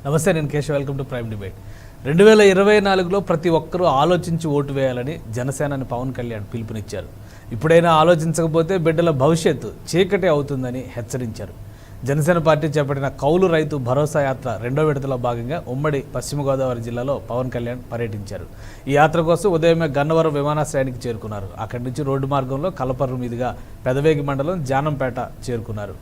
నమస్తే, నేను Keshav. Welcome to Prime Debate. 2024లో ప్రతి ఒక్కరూ ఆలోచించి ఓటు వేయాలని జనసేనాని పవన్ కళ్యాణ్ పిలుపునిచ్చారు. ఇప్పుడైనా ఆలోచించకపోతే బిడ్డల భవిష్యత్తు చీకటి అవుతుందని హెచ్చరించారు. జనసేన పార్టీ చేపట్టిన కౌలు రైతు భరోసా యాత్ర రెండో విడతలో భాగంగా ఉమ్మడి పశ్చిమ గోదావరి జిల్లాలో పవన్ కళ్యాణ్ పర్యటించారు. ఈ యాత్ర కోసం ఉదయమే గన్నవరం విమానాశ్రయానికి చేరుకున్నారు. అక్కడి నుంచి రోడ్డు మార్గంలో కలపర్రు మీదుగా పెదవేగి మండలం జానంపేట చేరుకున్నారు.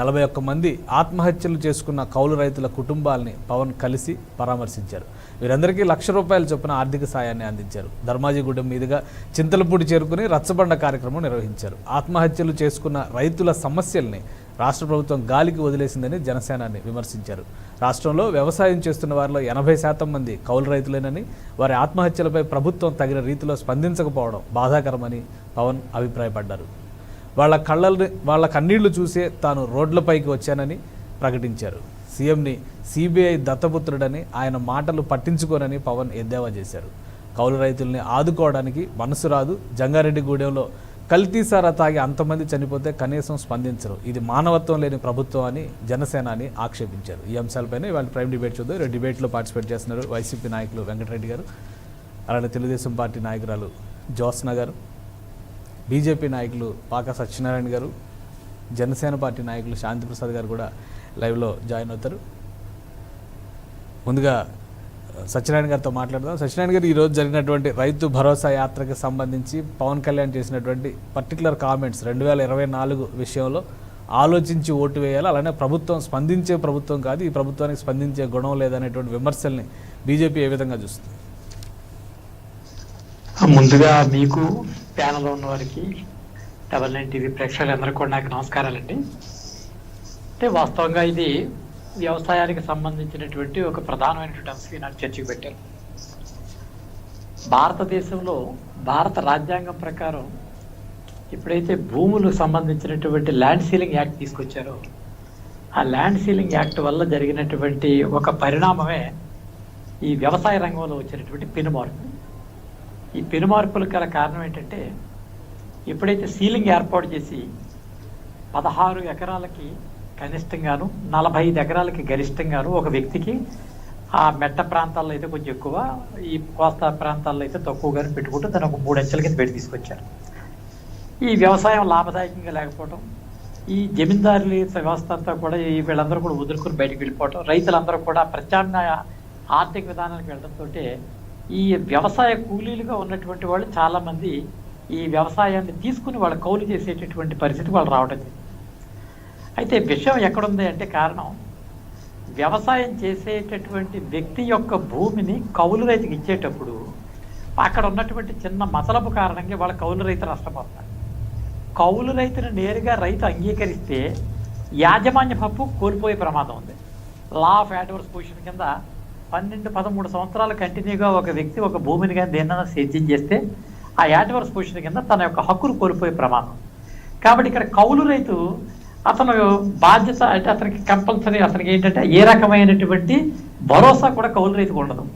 41 మంది ఆత్మహత్యలు చేసుకున్న కౌలు రైతుల కుటుంబాలని పవన్ కలిసి పరామర్శించారు. వీరందరికీ ₹1,00,000 చొప్పున ఆర్థిక సాయాన్ని అందించారు. ధర్మాజిగూడెం మీదుగా చింతలపూడి చేరుకుని రచ్చబండ కార్యక్రమం నిర్వహించారు. ఆత్మహత్యలు చేసుకున్న రైతుల సమస్యల్ని రాష్ట్ర ప్రభుత్వం గాలికి వదిలేసిందని జనసేనాని విమర్శించారు. రాష్ట్రంలో వ్యవసాయం చేస్తున్న వారిలో 80% మంది కౌలు రైతులేనని, వారి ఆత్మహత్యలపై ప్రభుత్వం తగిన రీతిలో స్పందించకపోవడం బాధాకరమని పవన్ అభిప్రాయపడ్డారు. వాళ్ళ కన్నీళ్లు చూసే తాను రోడ్లపైకి వచ్చానని ప్రకటించారు. సీఎంని సిబిఐ దత్తపుత్రుడని, ఆయన మాటలు పట్టించుకోనని పవన్ ఎద్దేవా చేశారు. కౌలు రైతుల్ని ఆదుకోవడానికి మనసు రాదు. జంగారెడ్డిగూడెంలో కల్తీసారా తాగి అంతమంది చనిపోతే కనీసం స్పందించరు. ఇది మానవత్వం లేని ప్రభుత్వం అని జనసేనాని ఆక్షేపించారు. ఈ అంశాలపైన ఇవాళ ప్రైమ్ డిబేట్ చూద్దాం. ఈ డిబేట్లో పార్టిసిపేట్ చేస్తున్నారు వైసీపీ నాయకులు వెంకటరెడ్డి గారు, అలానే తెలుగుదేశం పార్టీ నాయకురాలు జ్యోత్స్న గారు, బీజేపీ నాయకులు పాక సత్యనారాయణ గారు, జనసేన పార్టీ నాయకులు శాంతిప్రసాద్ గారు కూడా లైవ్లో జాయిన్ అవుతారు. ముందుగా సత్యనారాయణ గారితో మాట్లాడదాం. సత్యనారాయణ గారు, ఈరోజు జరిగినటువంటి రైతు భరోసా యాత్రకు సంబంధించి పవన్ కళ్యాణ్ చేసినటువంటి పర్టికులర్ కామెంట్స్ 2024 విషయంలో ఆలోచించి ఓటు వేయాలి, అలానే ప్రభుత్వం స్పందించే ప్రభుత్వం కాదు, ఈ ప్రభుత్వానికి స్పందించే గుణం లేదనేటువంటి విమర్శల్ని బీజేపీ ఏ విధంగా చూస్తుంది? ముందుగా మీకు ప్యానల్లో ఉన్న వారికి డబల్9 టీవీ ప్రేక్షకులందరికీ కూడా నాకు నమస్కారాలండి. అంటే వాస్తవంగా ఇది వ్యవసాయానికి సంబంధించినటువంటి ఒక ప్రధానమైనటువంటి అంశం నాకు చర్చకు పెట్టారు. భారతదేశంలో భారత రాజ్యాంగం ప్రకారం ఎప్పుడైతే భూములకు సంబంధించినటువంటి ల్యాండ్ సీలింగ్ యాక్ట్ తీసుకొచ్చారో, ఆ ల్యాండ్ సీలింగ్ యాక్ట్ వల్ల జరిగినటువంటి ఒక పరిణామమే ఈ వ్యవసాయ రంగంలో వచ్చినటువంటి పెనుమార్పు. ఈ పెనుమార్పులకు గల కారణం ఏంటంటే, ఎప్పుడైతే సీలింగ్ ఏర్పాటు చేసి 16 ఎకరాలకి కనిష్టంగాను 45 ఎకరాలకి గరిష్టంగాను ఒక వ్యక్తికి, ఆ మెట్ట ప్రాంతాల్లో అయితే కొంచెం ఎక్కువ, ఈ కోస్తా ప్రాంతాల్లో అయితే తక్కువగానే పెట్టుకుంటూ తను ఒక 3 అంచెల కింద పెట్టి తీసుకొచ్చారు. ఈ వ్యవసాయం లాభదాయకంగా లేకపోవడం, ఈ జమీందారుల వ్యవస్థ అంతా కూడా వీళ్ళందరూ కూడా వదులుకుని బయటకు వెళ్ళిపోవటం, రైతులందరూ కూడా ప్రత్యామ్నాయ ఆర్థిక విధానానికి వెళ్ళడంతో ఈ వ్యవసాయ కూలీలుగా ఉన్నటువంటి వాళ్ళు చాలామంది ఈ వ్యవసాయాన్ని తీసుకుని వాళ్ళు కౌలు చేసేటటువంటి పరిస్థితి వాళ్ళు రావడం. అయితే విషయం ఎక్కడుంది అంటే, కారణం వ్యవసాయం చేసేటటువంటి వ్యక్తి యొక్క భూమిని కౌలు రైతుకి ఇచ్చేటప్పుడు అక్కడ ఉన్నటువంటి చిన్న మసలపు కారణంగా వాళ్ళ కౌలు రైతు నష్టపోతారు. కౌలు రైతును నేరుగా రైతు అంగీకరిస్తే యాజమాన్య హక్కు కోల్పోయే ప్రమాదం ఉంది. లా ఆఫ్ అడ్వర్స్ పొజిషన్ కింద 12-13 సంవత్సరాలు కంటిన్యూగా ఒక వ్యక్తి ఒక భూమిని కానీ దేన్నైనా సేద్యం చేస్తే ఆ యాడ్వర్స్ పొజిషన్ కింద తన యొక్క హక్కును కోల్పోయే ప్రమాదం. కాబట్టి ఇక్కడ కౌలు రైతు అతను బాధ్యత అంటే అతనికి కంపల్సరీ, అతనికి ఏంటంటే ఏ రకమైనటువంటి భరోసా కూడా కౌలు రైతుకు ఉండదు.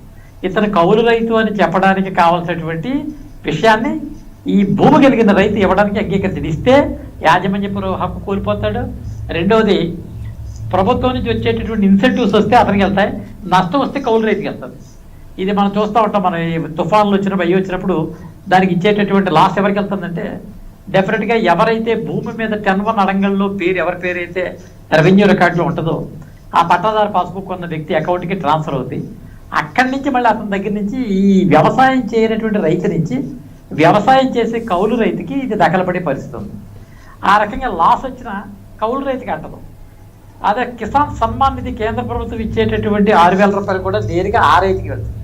ఇతను కౌలు రైతు అని చెప్పడానికి కావాల్సినటువంటి విషయాన్ని ఈ భూమి కలిగిన రైతు ఇవ్వడానికి అంగీకరించడు. ఇస్తే యాజమాన్యపు హక్కు కోల్పోతాడు. రెండవది, ప్రభుత్వం నుంచి వచ్చేటటువంటి ఇన్సెంటివ్స్ వస్తే అతనికి వెళ్తాయి, నష్టం వస్తే కౌలు రైతుకి వెళ్తుంది. ఇది మనం చూస్తూ ఉంటాం. మన తుఫాన్లు వచ్చినప్పుడు అయ్యి వచ్చినప్పుడు దానికి ఇచ్చేటటువంటి లాస్ ఎవరికి వెళ్తుందంటే, డెఫినెట్గా ఎవరైతే భూమి మీద 10(1) అడంగల్లో ఎవరి పేరు అయితే రెవెన్యూ రికార్డులో ఉంటుందో ఆ పట్టాదారు పాస్బుక్ ఉన్న వ్యక్తి అకౌంట్కి ట్రాన్స్ఫర్ అవుతుంది. అక్కడి నుంచి మళ్ళీ అతని దగ్గర నుంచి ఈ వ్యవసాయం చేయనటువంటి రైతు నుంచి వ్యవసాయం చేసే కౌలు రైతుకి ఇది దఖలపడే పరిస్థితి ఉంది. ఆ రకంగా లాస్ వచ్చిన కౌలు రైతుకి అంటదు. అదే కిసాన్ సన్మాన్ నిధి కేంద్ర ప్రభుత్వం ఇచ్చేటటువంటి ₹6,000 కూడా నేరుగా ఆ రైతుకి వెళ్తుంది.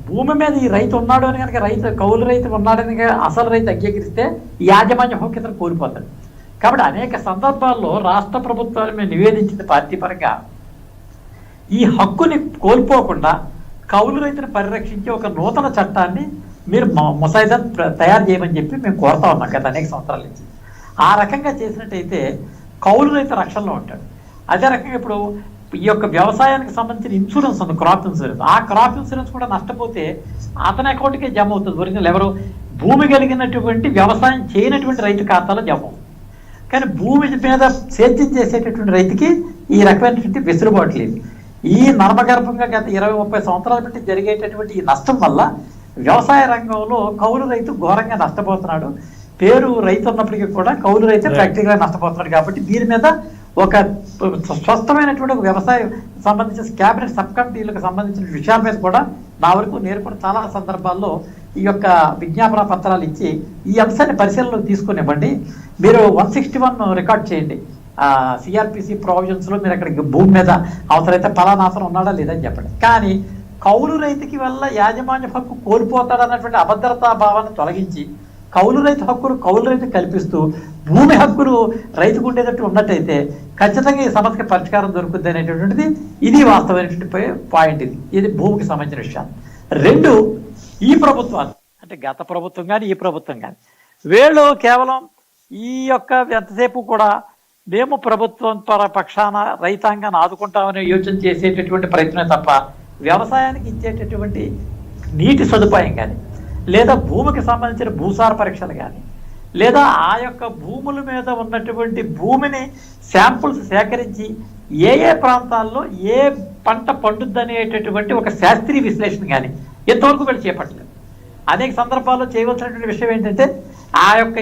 భూమి మీద ఈ రైతు ఉన్నాడు అని కనుక కౌలు రైతు ఉన్నాడని అసలు రైతు అంగీకరిస్తే యాజమాన్య హక్కు ఇతను కోల్పోతాడు. కాబట్టి అనేక సందర్భాల్లో రాష్ట్ర ప్రభుత్వాలు మేము నివేదించిన పార్టీ పరంగా ఈ హక్కుని కోల్పోకుండా కౌలు రైతుని పరిరక్షించే ఒక నూతన చట్టాన్ని మీరు ముసాయిదా తయారు చేయమని చెప్పి మేము కోరుతా ఉన్నాం గత అనేక సంవత్సరాల నుంచి. ఆ రకంగా చేసినట్టయితే కౌలు రైతు రక్షణలో ఉంటాడు. అదే రకంగా ఇప్పుడు ఈ యొక్క వ్యవసాయానికి సంబంధించిన ఇన్సూరెన్స్ ఉంది, క్రాప్ ఇన్సూరెన్స్. ఆ క్రాప్ ఇన్సూరెన్స్ కూడా నష్టపోతే అతని అకౌంట్కే జమ అవుతుంది. ఒరిజినల్ ఎవరు భూమి కలిగినటువంటి వ్యవసాయం చేయనటువంటి రైతు ఖాతాలో జమ అవుతుంది. కానీ భూమి మీద సేద్యం చేసేటటువంటి రైతుకి ఈ రకమైనటువంటి వెసులుబాటు లేదు. ఈ నర్మగర్భంగా గత 20-30 సంవత్సరాల బట్టి జరిగేటటువంటి ఈ నష్టం వల్ల వ్యవసాయ రంగంలో కౌలు రైతు ఘోరంగా నష్టపోతున్నాడు. పేరు రైతు ఉన్నప్పటికీ కూడా కౌలు రైతు ప్రాక్టికల్గా నష్టపోతున్నాడు. కాబట్టి దీని మీద ఒక స్వస్థమైనటువంటి ఒక వ్యవసాయం సంబంధించిన క్యాబినెట్ సబ్ కమిటీలకు సంబంధించిన విషయాల మీద కూడా నా వరకు నేను కూడా చాలా సందర్భాల్లో ఈ యొక్క విజ్ఞాపన పత్రాలు ఇచ్చి ఈ అంశాన్ని పరిశీలనలోకి తీసుకునివ్వండి. మీరు 161 రికార్డ్ చేయండి. సిఆర్పిసి ప్రావిజన్స్లో మీరు అక్కడ భూమి మీద అవసరమైతే పలానాసనం ఉన్నాడా లేదని చెప్పండి. కానీ కౌలు రైతుకి వల్ల యాజమాన్య హక్కు కోల్పోతాడన్నటువంటి అభద్రతా భావాన్ని తొలగించి కౌలు రైతు హక్కును కౌలు రైతు కల్పిస్తూ భూమి హక్కును రైతుకు ఉండేటట్టు ఉన్నట్టయితే ఖచ్చితంగా ఈ సమస్యకి పరిష్కారం దొరుకుతుంది అనేటటువంటిది ఇది వాస్తవమైనటువంటి పాయింట్. ఇది భూమికి సంబంధించిన విషయాలు. 2, ఈ ప్రభుత్వాలు అంటే గత ప్రభుత్వం కానీ ఈ ప్రభుత్వం కానీ వీళ్ళు కేవలం ఈ యొక్క ఎంతసేపు కూడా మేము ప్రభుత్వం పక్షాన రైతాంగాన్ని ఆదుకుంటామని యోచన చేసేటటువంటి ప్రయత్నమే తప్ప వ్యవసాయానికి ఇచ్చేటటువంటి నీటి సదుపాయం కానీ లేదా భూమికి సంబంధించిన భూసార పరీక్షలు కానీ లేదా ఆ యొక్క భూముల మీద ఉన్నటువంటి భూమిని శాంపుల్స్ సేకరించి ఏ ప్రాంతాల్లో ఏ పంట పండుద్ది అనేటటువంటి ఒక శాస్త్రీయ విశ్లేషణ కానీ ఎంతవరకు వీళ్ళు చేపట్టలేదు. అనేక సందర్భాల్లో చేయవలసినటువంటి విషయం ఏంటంటే ఆ యొక్క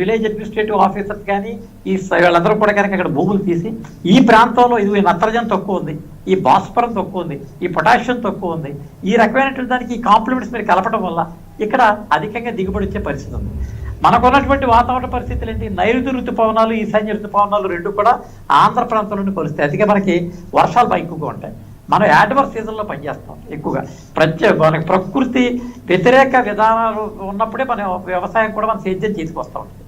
విలేజ్ అడ్మినిస్ట్రేటివ్ ఆఫీసర్స్ కానీ వీళ్ళందరూ కూడా కనుక అక్కడ భూములు తీసి ఈ ప్రాంతంలో ఇది నత్రజని తక్కువ ఉంది, ఈ భాస్వరం తక్కువ ఉంది, ఈ పొటాషియం తక్కువ ఉంది, ఈ రకమైనటువంటి దానికి ఈ కాంప్లిమెంట్స్ మీరు కలపడం వల్ల ఇక్కడ అధికంగా దిగుబడి వచ్చే పరిస్థితి ఉంది. మనకున్నటువంటి వాతావరణ పరిస్థితులు ఏంటి? నైరుతి ఋతుపవనాలు ఈశాన్య ఋతుపవనాలు రెండు కూడా ఆంధ్ర ప్రాంతంలోనే కొలుస్తాయి. అదిగా మనకి వర్షాలు ఎక్కువగా ఉంటాయి. మనం యాడ్వర్స్ సీజన్లో పనిచేస్తాం ఎక్కువగా. మనకి ప్రకృతి వ్యతిరేక విధానాలు ఉన్నప్పుడే మన వ్యవసాయం కూడా మన సేద్యం తీసుకొస్తూ ఉంటుంది.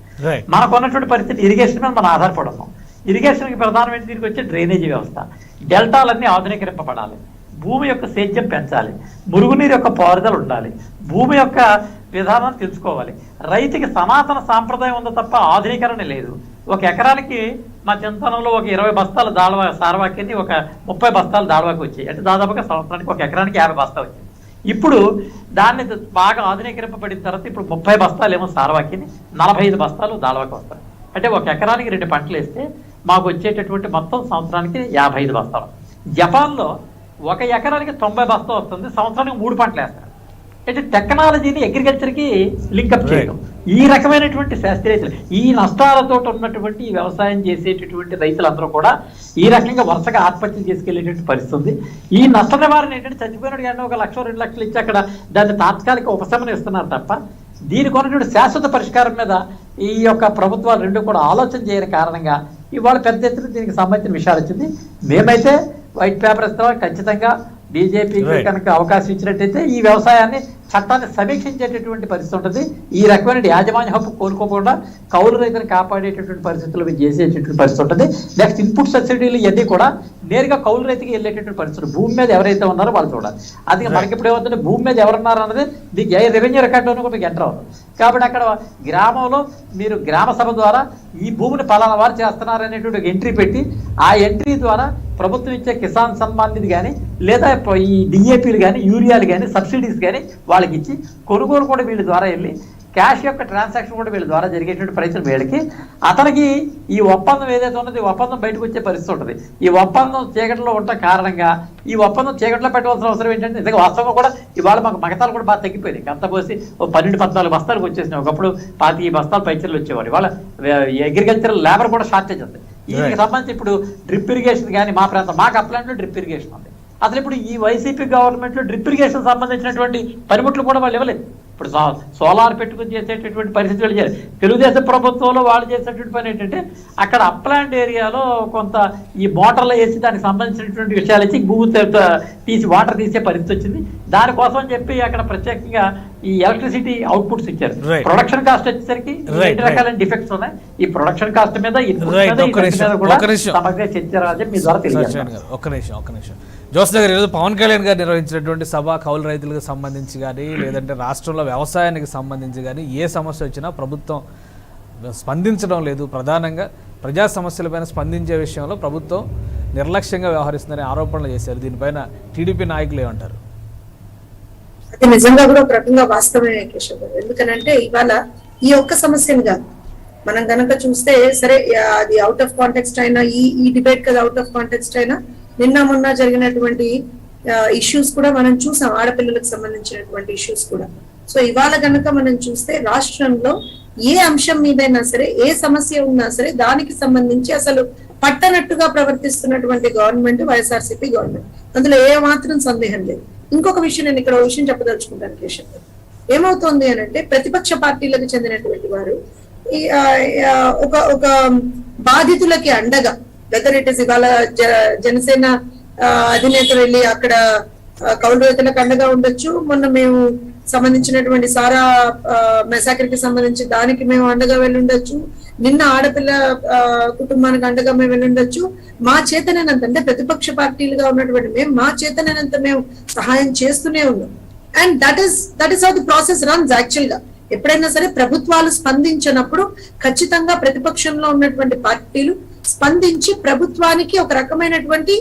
మనకు ఉన్నటువంటి పరిస్థితి ఇరిగేషన్ మీద మనం ఆధారపడి ఉన్నాం. ఇరిగేషన్కి ప్రధానమైన దీనికి వచ్చే డ్రైనేజీ వ్యవస్థ. డెల్టాలన్నీ ఆధునీకరింపబడాలి, భూమి యొక్క సేద్యం పెంచాలి, మురుగునీరు యొక్క పారుదల ఉండాలి, భూమి యొక్క విధానాన్ని తెలుసుకోవాలి. రైతుకి సనాతన సాంప్రదాయం ఉందో తప్ప ఆధునీకరణ లేదు. ఒక ఎకరానికి మా చింతనంలో ఒక 20 బస్తాలు దాళవా సారవాకింది, ఒక 30 బస్తాలు దాళవాకి వచ్చాయి. అంటే దాదాపుగా సంవత్సరానికి ఒక ఎకరానికి 50 బస్తాలు వచ్చింది. ఇప్పుడు దాన్ని బాగా ఆధునీకరింపబడిన తర్వాత ఇప్పుడు 30 బస్తాలు ఏమో సారవాకింది, 45 బస్తాలు దాళవాకి వస్తాయి. అంటే ఒక ఎకరానికి 2 పంటలు వేస్తే మాకు వచ్చేటటువంటి మొత్తం సంవత్సరానికి 55 బస్తాలు. జపాన్లో ఒక ఎకరానికి 90 బస్తా వస్తుంది, సంవత్సరానికి 3 పంటలు వేస్తారు. అంటే టెక్నాలజీని అగ్రికల్చర్కి లింకప్ చేయడం. ఈ రకమైనటువంటి శాస్త్రీయతలు, ఈ నష్టాలతో ఉన్నటువంటి ఈ వ్యవసాయం చేసేటటువంటి రైతులందరూ కూడా ఈ రకంగా వరుసగా ఆత్మహత్యలు చేసుకెళ్లేటువంటి పరిస్థితి ఉంది. ఈ నష్ట నివారణ ఏంటంటే చచ్చిపోయినాడు కానీ 1 లక్ష 2 లక్షలు ఇచ్చి అక్కడ దాన్ని తాత్కాలిక ఉపశమనం ఇస్తున్నారు తప్ప దీనికి ఉన్నటువంటి శాశ్వత పరిష్కారం మీద ఈ యొక్క ప్రభుత్వాలు రెండు కూడా ఆలోచన చేయని కారణంగా ఇవాళ పెద్ద ఎత్తున దీనికి సంబంధించిన విషయాలు వచ్చింది. మేమైతే వైట్ పేపర్ ఇస్తాం. ఖచ్చితంగా బీజేపీకి కనుక అవకాశం ఇచ్చినట్టయితే ఈ వ్యవసాయాన్ని చట్టాన్ని సమీక్షించేటటువంటి పరిస్థితి ఉంటుంది. ఈ రకమైన యాజమాన్య హక్కు కోరుకోకుండా కౌలు రైతుని కాపాడేటటువంటి పరిస్థితులు చేసేటటువంటి పరిస్థితి ఉంటుంది. నెక్స్ట్ ఇన్పుట్ సబ్సిడీలు ఇవన్నీ కూడా నేరుగా కౌలు రైతుకి వెళ్ళేటటువంటి పరిస్థితులు. భూమి మీద ఎవరైతే ఉన్నారో వాళ్ళు చూడాలి. అది మనకి ఇప్పుడు ఏమవుతుంది, భూమి మీద ఎవరున్నారు అన్నది మీకు ఏ రెవెన్యూ రికార్డులోనూ కూడా మీకు ఎంటర్ అవుతుంది. కాబట్టి అక్కడ గ్రామంలో మీరు గ్రామ సభ ద్వారా ఈ భూమిని పలానా వారు చేస్తున్నారనేటువంటి ఎంట్రీ పెట్టి ఆ ఎంట్రీ ద్వారా ప్రభుత్వం ఇచ్చే కిసాన్ సమ్మాన్ నిధి కానీ లేదా ఈ డిఏపీలు కానీ యూరియాలు కానీ సబ్సిడీస్ కానీ వాళ్ళకి ఇచ్చి కొనుగోలు కూడా వీళ్ళ ద్వారా వెళ్ళి క్యాష్ యొక్క ట్రాన్సాక్షన్ కూడా వీళ్ళ ద్వారా జరిగేటువంటి ప్రయత్నం వీళ్ళకి అతనికి ఈ ఒప్పందం ఏదైతే ఉన్నది ఒప్పందం బయటకు వచ్చే పరిస్థితి ఉంటుంది. ఈ ఒప్పందం చీకటిలో ఉండటం కారణంగా ఈ ఒప్పందం చీకటిలో పెట్టవలసిన అవసరం ఏంటంటే నిజంగా వాస్తవంగా కూడా ఇవాళ మాకు మగతాలు కూడా బాగా తగ్గిపోయింది. గంత పోసి 12-14 బస్తాలకు వచ్చేసినాయి. ఒకప్పుడు 25 బస్తాలు పైచర్లు వచ్చేవాడు. ఇవాళ అగ్రికల్చరల్ లేబర్ కూడా షార్టేజ్ ఉంది. దీనికి సంబంధించి ఇప్పుడు డ్రిప్ ఇరిగేషన్ కానీ మా ప్రాంతం మాకు అప్లాంట్లో డ్రిప్ ఇరిగేషన్ ఉంది. అసలు ఇప్పుడు ఈ వైసీపీ గవర్నమెంట్లో డ్రిప్ ఇరిగేషన్ సంబంధించినటువంటి పనిముట్లు కూడా వాళ్ళు ఇవ్వలేదు. ఇప్పుడు సోలార్ పెట్టుకుని చేసేటటువంటి పరిస్థితులు చేయాలి. తెలుగుదేశం ప్రభుత్వంలో వాళ్ళు చేసేటువంటి పని ఏంటంటే అక్కడ అప్లాండ్ ఏరియాలో కొంత ఈ మోటార్లు వేసి దానికి సంబంధించినటువంటి విషయాలు ఇచ్చి భూమి తీసి వాటర్ తీసే పరిస్థితి వచ్చింది. దానికోసం అని చెప్పి అక్కడ ప్రత్యేకంగా ఈ ఎలక్ట్రిసిటీ అవుట్పుట్స్ ఇచ్చారు. ప్రొడక్షన్ కాస్ట్ వచ్చేసరికి 2 రకాలైన డిఫెక్ట్స్ ఉన్నాయి. ఈ ప్రొడక్షన్ కాస్ట్ మీద సమగ్ర చర్చ రాజు మీ ద్వారా తెలియజేస్తారు. ఒక్క నిమిషం జోస్ నగర్, ఈరోజు పవన్ కళ్యాణ్ గారు నిర్వహించినటువంటి సభ కౌలు రైతులకు సంబంధించి కానీ లేదంటే రాష్ట్రంలో వ్యవసాయానికి సంబంధించి కానీ ఏ సమస్య వచ్చినా ప్రభుత్వం స్పందించడం లేదు. ప్రధానంగా ప్రజా సమస్యలపైన స్పందించే విషయంలో ప్రభుత్వం నిర్లక్ష్యంగా వ్యవహరిస్తుందని ఆరోపణలు చేశారు. దీనిపైన టీడీపీ నాయకులు ఏమంటారు? అది నిజంగా కూడా ఒక రకంగా వాస్తవమే కేశవ్ గారు. ఎందుకనంటే ఇవాళ ఈ ఒక్క సమస్యను కాదు, మనం కనుక చూస్తే సరే అది అవుట్ ఆఫ్ కాంటెక్స్ట్ అయినా ఈ డిబేట్ కదా అవుట్ ఆఫ్ కాంటెక్స్ట్ అయినా నిన్న మొన్న జరిగినటువంటి ఇష్యూస్ కూడా మనం చూసాం, ఆడపిల్లలకు సంబంధించినటువంటి ఇష్యూస్ కూడా. సో ఇవాళ కనుక మనం చూస్తే రాష్ట్రంలో ఏ అంశం మీదైనా సరే, ఏ సమస్య ఉన్నా సరే దానికి సంబంధించి అసలు పట్టనట్టుగా ప్రవర్తిస్తున్నటువంటి గవర్నమెంట్ వైఎస్ఆర్సీపీ గవర్నమెంట్, అందులో ఏ మాత్రం సందేహం లేదు. ఇంకొక విషయం నేను ఇక్కడ ఒక విషయం చెప్పదలుచుకుంటాను కేశవ్ గారు. ఏమవుతోంది అని అంటే ప్రతిపక్ష పార్టీలకు చెందినటువంటి వారు ఒక బాధితులకి అండగా, వెదర్ ఇట్ ఇస్ ఇవాళ జనసేన అధినేత వెళ్ళి అక్కడ కౌలు రైతులకు అండగా ఉండొచ్చు, మొన్న మేము సంబంధించినటువంటి సారా మెసాకర్ కి సంబంధించి దానికి మేము అండగా వెళ్ళి ఉండొచ్చు, నిన్న ఆడపిల్ల కుటుంబానికి అండగా మేము వెళ్ళి ఉండొచ్చు. మా చేతనైనంత, అంటే ప్రతిపక్ష పార్టీలుగా ఉన్నటువంటి మేము మా చేతనైనంత మేము సహాయం చేస్తూనే ఉన్నాం. And that is how the process runs actual గా. ఎప్పుడైనా సరే ప్రభుత్వాలు స్పందించినప్పుడు ఖచ్చితంగా ప్రతిపక్షంలో ఉన్నటువంటి పార్టీలు స్పందించి ప్రభుత్వానికి ఒక రకమైనటువంటి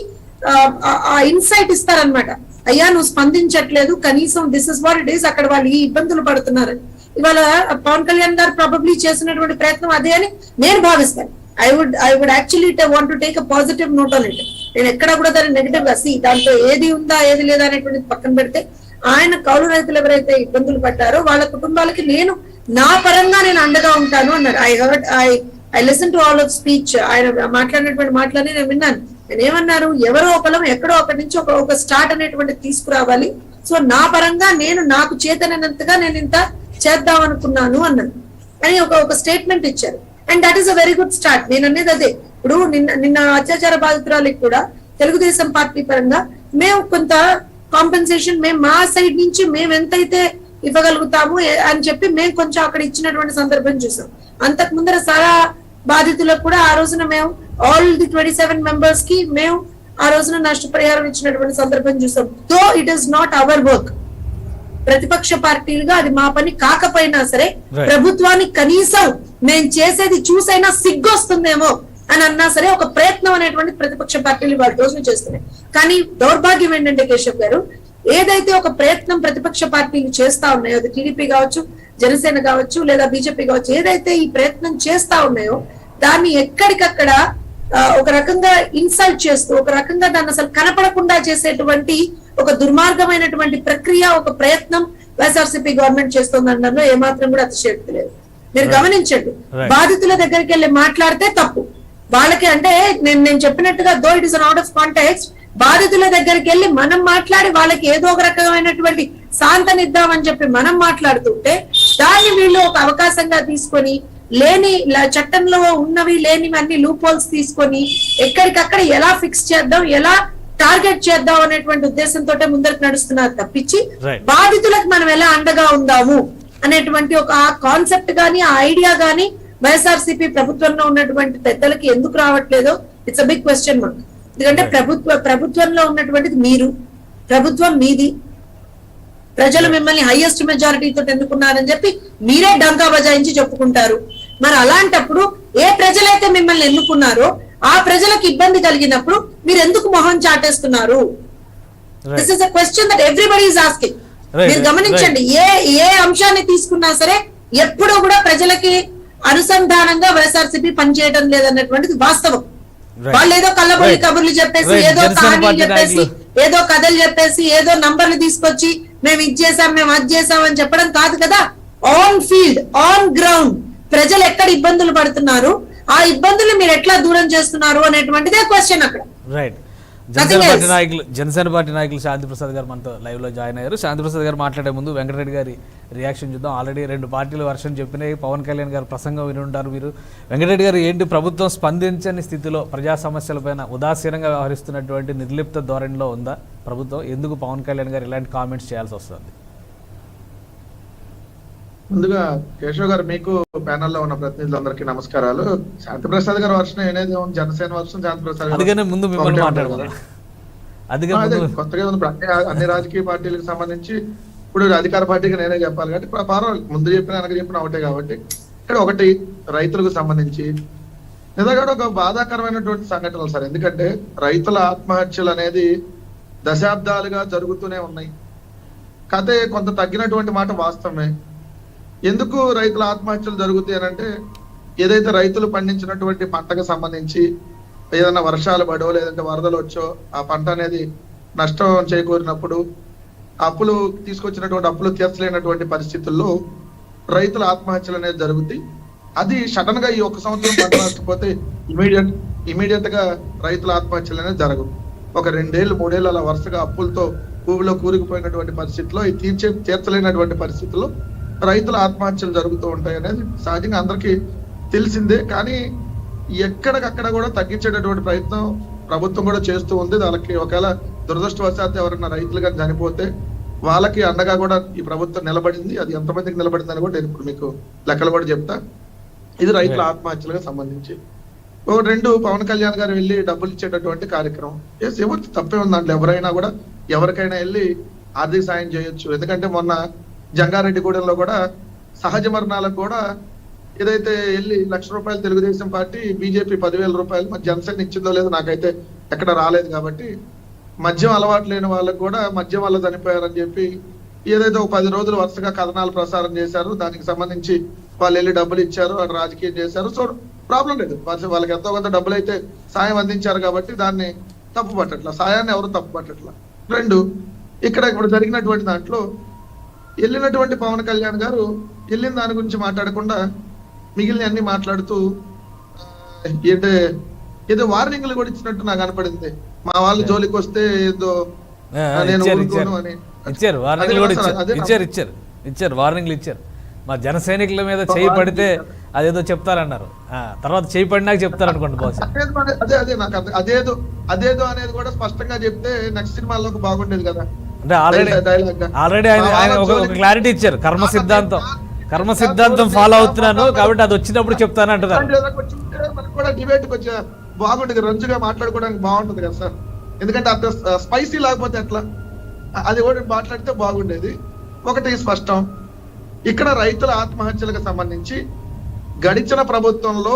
ఇన్సైట్ ఇస్తారనమాట. అయ్యా నువ్వు స్పందించట్లేదు, కనీసం this is what it is, అక్కడ వాళ్ళు ఈ ఇబ్బందులు పడుతున్నారు. ఇవాళ పవన్ కళ్యాణ్ గారు ప్రాబబ్లీ చేసినటువంటి ప్రయత్నం అదే అని నేను భావిస్తాను. I would actually want to take a positive note on it. నేను ఎక్కడ కూడా దాన్ని నెగిటివ్ గా దాంట్లో ఏది ఉందా ఏది లేదా అనేటువంటి పక్కన పెడితే, ఆయన కౌలు రైతులు ఎవరైతే ఇబ్బందులు పడ్డారో వాళ్ళ కుటుంబాలకి నేను నా పరంగా నేను అండగా ఉంటాను అన్నారు. I listen to all of speech. ఆయన మాట్లాడినటువంటి మాటలని నేను విన్నాను. నేను ఏమన్నారు, ఎవరో ఒకలం ఎక్కడో ఒకటి నుంచి ఒక స్టార్ట్ అనేటువంటి తీసుకురావాలి. సో నా పరంగా నేను నాకు చేతనైనంతగా నేను ఇంత చేద్దాం అనుకున్నాను అన్నాను అని ఒక స్టేట్మెంట్ ఇచ్చారు. And that is a very good start. నేను అనేది అదే. ఇప్పుడు నిన్న అత్యాచార బాధితురాలకు కూడా తెలుగుదేశం పార్టీ పరంగా మేము కొంత కాంపెన్సేషన్ మేము మా సైడ్ నుంచి మేము ఎంతైతే ఇవ్వగలుగుతాము అని చెప్పి మేము కొంచెం అక్కడ ఇచ్చినటువంటి సందర్భం చూసాం. అంతకు ముందర సారా బాధితులకు కూడా ఆ రోజున మేము ఆల్ ది 27 మెంబర్స్ కి మేము ఆ రోజున నష్టపరిహారం ఇచ్చినటువంటి సందర్భం చూసాం. Though it is not our work. ప్రతిపక్ష పార్టీలుగా అది మా పని కాకపోయినా సరే ప్రభుత్వానికి కనీసం మేము చేసేది చూసైనా సిగ్గొస్తుందేమో అని అన్నా సరే ఒక ప్రయత్నం అనేటువంటి ప్రతిపక్ష పార్టీలు వాళ్ళ రోజున చేస్తున్నాయి. కానీ దౌర్భాగ్యం ఏంటంటే కేశవ్ గారు, ఏదైతే ఒక ప్రయత్నం ప్రతిపక్ష పార్టీలు చేస్తా ఉన్నాయో, అది టీడీపీ కావచ్చు, జనసేన కావచ్చు, లేదా బీజేపీ కావచ్చు, ఏదైతే ఈ ప్రయత్నం చేస్తా ఉన్నాయో దాన్ని ఎక్కడికక్కడ ఒక రకంగా ఇన్సల్ట్ చేస్తూ, ఒక రకంగా దాన్ని అసలు కనపడకుండా చేసేటువంటి ఒక దుర్మార్గమైనటువంటి ప్రక్రియ, ఒక ప్రయత్నం వైఎస్ఆర్సీపీ గవర్నమెంట్ చేస్తుందనడంలో ఏమాత్రం కూడా అతిశయోక్తి లేదు. మీరు గమనించండి, బాధితుల దగ్గరికి వెళ్ళి మాట్లాడితే తప్పు వాళ్ళకి. అంటే నేను చెప్పినట్టుగా though it is an out of context, బాధితుల దగ్గరికి వెళ్ళి మనం మాట్లాడి వాళ్ళకి ఏదో ఒక రకమైనటువంటి శాంతనిద్దామని చెప్పి మనం మాట్లాడుతుంటే దాన్ని వీళ్ళు ఒక అవకాశంగా తీసుకొని లేని చట్టంలో ఉన్నవి లేనివి అన్ని లూప్ హోల్స్ తీసుకొని ఎక్కడికక్కడ ఎలా ఫిక్స్ చేద్దాం, ఎలా టార్గెట్ చేద్దాం అనేటువంటి ఉద్దేశంతో ముందరకు నడుస్తున్నారు తప్పించి బాధితులకు మనం ఎలా అండగా ఉందాము అనేటువంటి ఒక కాన్సెప్ట్ గానీ ఆ ఐడియా గానీ వైఎస్ఆర్సీపీ ప్రభుత్వంలో ఉన్నటువంటి పెద్దలకి ఎందుకు రావట్లేదో it's a big question mark. ఎందుకంటే ప్రభుత్వంలో ఉన్నటువంటిది మీరు, ప్రభుత్వం మీది, ప్రజలు మిమ్మల్ని హైయెస్ట్ మెజారిటీతో ఎన్నుకున్నారని చెప్పి మీరే డంకా బజాయించి చెప్పుకుంటారు. మరి అలాంటప్పుడు ఏ ప్రజలైతే మిమ్మల్ని ఎన్నుకున్నారో ఆ ప్రజలకు ఇబ్బంది కలిగినప్పుడు మీరు ఎందుకు మొహం చాటేస్తున్నారు? This is a question that everybody is asking. మీరు గమనించండి, ఏ అంశాన్ని తీసుకున్నా సరే ఎప్పుడూ కూడా ప్రజలకి అనుసంధానంగా వైఎస్ఆర్సీపీ పనిచేయడం లేదన్నటువంటిది వాస్తవం. వాళ్ళు ఏదో కళ్ళబొల్లి కబుర్లు చెప్పేసి, ఏదో కహానీలు చెప్పేసి, ఏదో కథలు చెప్పేసి, ఏదో నంబర్లు తీసుకొచ్చి మేము ఇది చేసాం మేము అది చేసాం అని చెప్పడం కాదు కదా. ఆన్ ఫీల్డ్, ఆన్ గ్రౌండ్ ప్రజలు ఎక్కడ ఇబ్బందులు పడుతున్నారు, ఆ ఇబ్బందులు మీరు ఎట్లా దూరం చేస్తున్నారు అనేటువంటిదే క్వశ్చన్ అక్కడ. రైట్. జనసేన పార్టీ నాయకులు శాంతిప్రసాద్ గారు మనతో లైవ్ లో జాయిన్ అయ్యారు. శాంతిప్రసాద్ గారు మాట్లాడే ముందు వెంకటరెడ్డి గారి రియాక్షన్ చూద్దాం. ఆల్రెడీ 2 పార్టీలు వర్షం చెప్పినాయి. పవన్ కళ్యాణ్ గారు ప్రసంగం విని ఉంటారు మీరు. వెంకటరెడ్డి గారు, ఏంటి ప్రభుత్వం స్పందించని స్థితిలో ప్రజా సమస్యలపైన ఉదాసీనంగా వ్యవహరిస్తున్నటువంటి నిర్లిప్త ధోరణిలో ఉందా ప్రభుత్వం? ఎందుకు పవన్ కళ్యాణ్ గారు ఇలాంటి కామెంట్స్ చేయాల్సి వస్తుంది? ముందుగా కేశవ్ గారు, మీకు ప్యానెల్లో ఉన్న ప్రతినిధులందరికీ నమస్కారాలు. శాంతిప్రసాద్ గారి వర్షం ఏనేది జనసేన వర్షం, శాంతిప్రసాద్ అందుకనే ముందు మిమ్మల్ని మాట్లాడమన్నారు. కొత్తగా అన్ని రాజకీయ పార్టీలకు సంబంధించి ఇప్పుడు అధికార పార్టీకి నేనే చెప్పాలి కాబట్టి పర్వాలేదు, ముందు చెప్పిన వెనక చెప్పిన ఒకటే కాబట్టి ఇక్కడ ఒకటి రైతులకు సంబంధించి నిజంగా ఒక బాధాకరమైనటువంటి సంఘటనలు సార్. ఎందుకంటే రైతుల ఆత్మహత్యలు అనేది దశాబ్దాలుగా జరుగుతూనే ఉన్నాయి. కథ కొంత తగ్గినటువంటి మాట వాస్తవమే. ఎందుకు రైతుల ఆత్మహత్యలు జరుగుతాయి అని అంటే, ఏదైతే రైతులు పండించినటువంటి పంటకు సంబంధించి ఏదైనా వర్షాలు పడో లేదంటే వరదలు వచ్చో ఆ పంట అనేది నష్టం చేకూరినప్పుడు అప్పులు తీసుకొచ్చినటువంటి అప్పులు తీర్చలేనటువంటి పరిస్థితుల్లో రైతుల ఆత్మహత్యలు అనేది జరుగుతాయి. అది సడన్ గా ఈ 1 సంవత్సరం పంట నష్టపోతే ఇమీడియట్ గా రైతుల ఆత్మహత్యలు అనేది జరగవు. ఒక 2 ఏళ్ళు 3 ఏళ్ళు అలా వరుసగా అప్పులతో భూమిలో కూరుకుపోయినటువంటి పరిస్థితిలో ఈ తీర్చలేనటువంటి పరిస్థితుల్లో రైతుల ఆత్మహత్యలు జరుగుతూ ఉంటాయి అనేది సహజంగా అందరికీ తెలిసిందే. కానీ ఎక్కడికక్కడ కూడా తగ్గించేటటువంటి ప్రయత్నం ప్రభుత్వం కూడా చేస్తూ ఉంది. వాళ్ళకి ఒకవేళ దురదృష్టవశాత్తు ఎవరైనా రైతులు కానీ చనిపోతే వాళ్ళకి అండగా కూడా ఈ ప్రభుత్వం నిలబడింది. అది ఎంతమందికి నిలబడింది అని కూడా నేను ఇప్పుడు మీకు లెక్కలు కూడా చెప్తా. ఇది రైతుల ఆత్మహత్యలకు సంబంధించి. 2 పవన్ కళ్యాణ్ గారు వెళ్ళి డబ్బులు ఇచ్చేటటువంటి కార్యక్రమం ఎవరికి తప్పే ఉంది దాంట్లో. ఎవరైనా కూడా ఎవరికైనా వెళ్ళి ఆర్థిక సాయం చేయొచ్చు. ఎందుకంటే మొన్న జంగారెడ్డిగూడెంలో కూడా సహజ మరణాలకు కూడా ఏదైతే వెళ్ళి ₹1,00,000 తెలుగుదేశం పార్టీ, బీజేపీ 10,000 రూపాయలు, మరి జనసేన ఇచ్చిందో లేదో నాకైతే ఎక్కడ రాలేదు. కాబట్టి మద్యం అలవాటు లేని వాళ్ళకు కూడా మద్యం వల్ల చనిపోయారని చెప్పి ఏదైతే 10 రోజులు వరుసగా కథనాలు ప్రసారం చేశారు. దానికి సంబంధించి వాళ్ళు వెళ్ళి డబ్బులు ఇచ్చారు, వాళ్ళు రాజకీయం చేశారు. సో ప్రాబ్లం లేదు, వాళ్ళకి ఎంతో కొంత డబ్బులు అయితే సాయం అందించారు కాబట్టి దాన్ని తప్పు పట్టట్లా, సాయాన్ని ఎవరు తప్పు పట్టట్లా. 2, ఇక్కడ ఇప్పుడు జరిగినటువంటి దాంట్లో వెళ్ళినటువంటి పవన్ కళ్యాణ్ గారు వెళ్ళిన దాని గురించి మాట్లాడకుండా మిగిలిన అన్ని మాట్లాడుతూ ఏదో వార్నింగ్లు కూడా ఇచ్చినట్టు నాకు కనపడింది. మా వాళ్ళు జోలికి వస్తే ఏదో నేను ఊరుకోను అని ఇచ్చారు. వార్నింగ్లు ఇచ్చారు. మా జన సైనికుల మీద చేయి పడితే అదేదో చెప్తారన్నారు. తర్వాత చేయి పడినాక చెప్తారనుకోండి బహుశా. అదే నాకు అదేదో అనేది కూడా స్పష్టంగా చెప్తే నెక్స్ట్ సినిమాలోకి బాగుండేది కదా. అంటే ఆల్రెడీ ఆయన ఒక క్లారిటీ ఇచ్చారు. కర్మ సిద్ధాంతం ఫాలో అవుతున్నాను కాబట్టి అది వచ్చినప్పుడు చెప్తాను అంటున్నారు. మనకు కూడా డిబేట్ కొంచెం బాగుంటుంది, రంజుగా మాట్లాడుకోవడానికి బాగుంటుంది కదా సార్. ఎందుకంటే అంత స్పైసీ లేకపోతే ఎట్లా, అది కూడా మాట్లాడితే బాగుండేది. ఒకటి స్పష్టం, ఇక్కడ రైతుల ఆత్మహత్యలకు సంబంధించి గడిచిన ప్రభుత్వంలో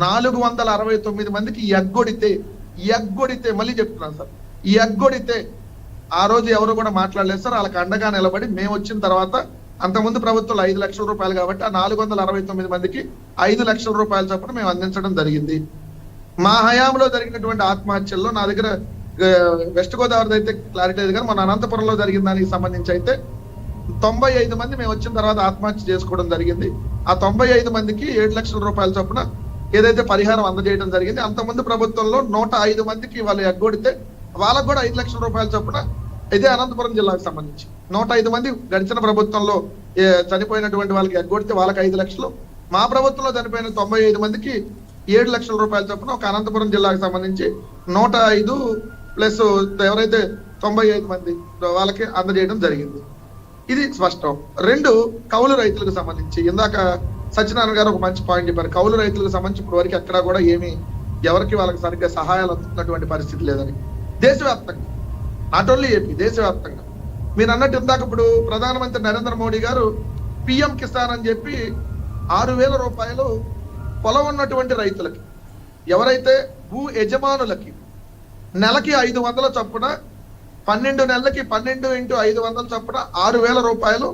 469 మందికి ఎగ్గొడితే మళ్ళీ చెప్తున్నాను సార్, ఎగ్గొడితే ఆ రోజు ఎవరు కూడా మాట్లాడలేదు సార్. వాళ్ళకి అండగా నిలబడి మేము వచ్చిన తర్వాత, అంతకుముందు ప్రభుత్వంలో 5 లక్షల రూపాయలు కాబట్టి ఆ 469 మందికి 5 లక్షల రూపాయల చొప్పున మేము అందించడం జరిగింది. మా హయాంలో జరిగినటువంటి ఆత్మహత్యల్లో నా దగ్గర వెస్ట్ గోదావరి అయితే క్లారిటీ లేదు కానీ మన అనంతపురంలో జరిగిన దానికి సంబంధించి అయితే 95 మంది మేము వచ్చిన తర్వాత ఆత్మహత్య చేసుకోవడం జరిగింది. ఆ 95 మందికి 7 లక్షల రూపాయల చొప్పున ఏదైతే పరిహారం అందజేయడం జరిగింది. అంతకుముందు ప్రభుత్వంలో 105 మందికి వాళ్ళు ఎగ్గొడితే వాళ్ళకు కూడా 5 లక్షల రూపాయల చొప్పున, ఇదే అనంతపురం జిల్లాకు సంబంధించి 105 మంది గడిచిన ప్రభుత్వంలో చనిపోయినటువంటి వాళ్ళకి ఎగ్గొడితే వాళ్ళకి 5 లక్షలు, మా ప్రభుత్వంలో చనిపోయిన 95 మందికి 7 లక్షల రూపాయల చొప్పున ఒక అనంతపురం జిల్లాకు సంబంధించి 105 ప్లస్ ఎవరైతే 95 మంది వాళ్ళకి అందజేయడం జరిగింది. ఇది స్పష్టం. 2, కౌలు రైతులకు సంబంధించి ఇందాక సత్యనారాయణ గారు ఒక మంచి పాయింట్ చెప్పారు. కౌలు రైతులకు సంబంధించి ఇప్పటి వరకు ఎక్కడా కూడా ఎవరికి వాళ్ళకి సరిగ్గా సహాయాలు అందుతున్నటువంటి పరిస్థితి లేదని, దేశవ్యాప్తంగా, నాట్ ఓన్లీ ఏపీ, దేశవ్యాప్తంగా. మీరు అన్నట్టు ఇందాక ఇప్పుడు ప్రధానమంత్రి నరేంద్ర మోడీ గారు పిఎం కిసాన్ అని చెప్పి 6,000 రూపాయలు పొలం ఉన్నటువంటి రైతులకి, ఎవరైతే భూ యజమానులకి నెలకి 500 చొప్పున 12 నెలలకి 12 × 500 చొప్పున 6,000 రూపాయలు,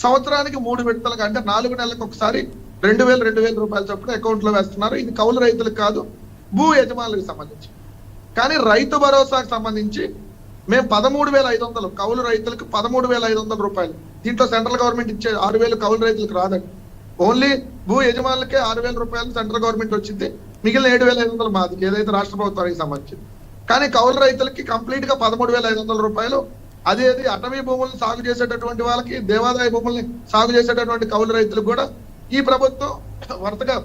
సంవత్సరానికి 3 విడతలుగా అంటే 4 నెలలకు ఒకసారి 2,000 రూపాయల చొప్పున అకౌంట్ లో వేస్తున్నారు. ఇది కౌలు రైతులకు కాదు, భూ యజమానులకు సంబంధించి. కానీ రైతు భరోసాకు సంబంధించి మేము 13,500, కౌలు రైతులకు 13,500 రూపాయలు. దీంట్లో సెంట్రల్ గవర్నమెంట్ ఇచ్చే 6,000 కౌలు రైతులకు రాదండి. ఓన్లీ భూ యజమానులకే 6,000 రూపాయలు సెంట్రల్ గవర్నమెంట్ వచ్చింది, మిగిలిన 7,500 మాది, ఏదైతే రాష్ట్ర ప్రభుత్వానికి సంబంధించింది. కానీ కౌలు రైతులకి కంప్లీట్ గా 13,500 రూపాయలు. అదేది అటవీ భూములను సాగు చేసేటటువంటి వాళ్ళకి, దేవాదాయ భూముల్ని సాగు చేసేటటువంటి కౌలు రైతులకు కూడా ఈ ప్రభుత్వం వరుసగా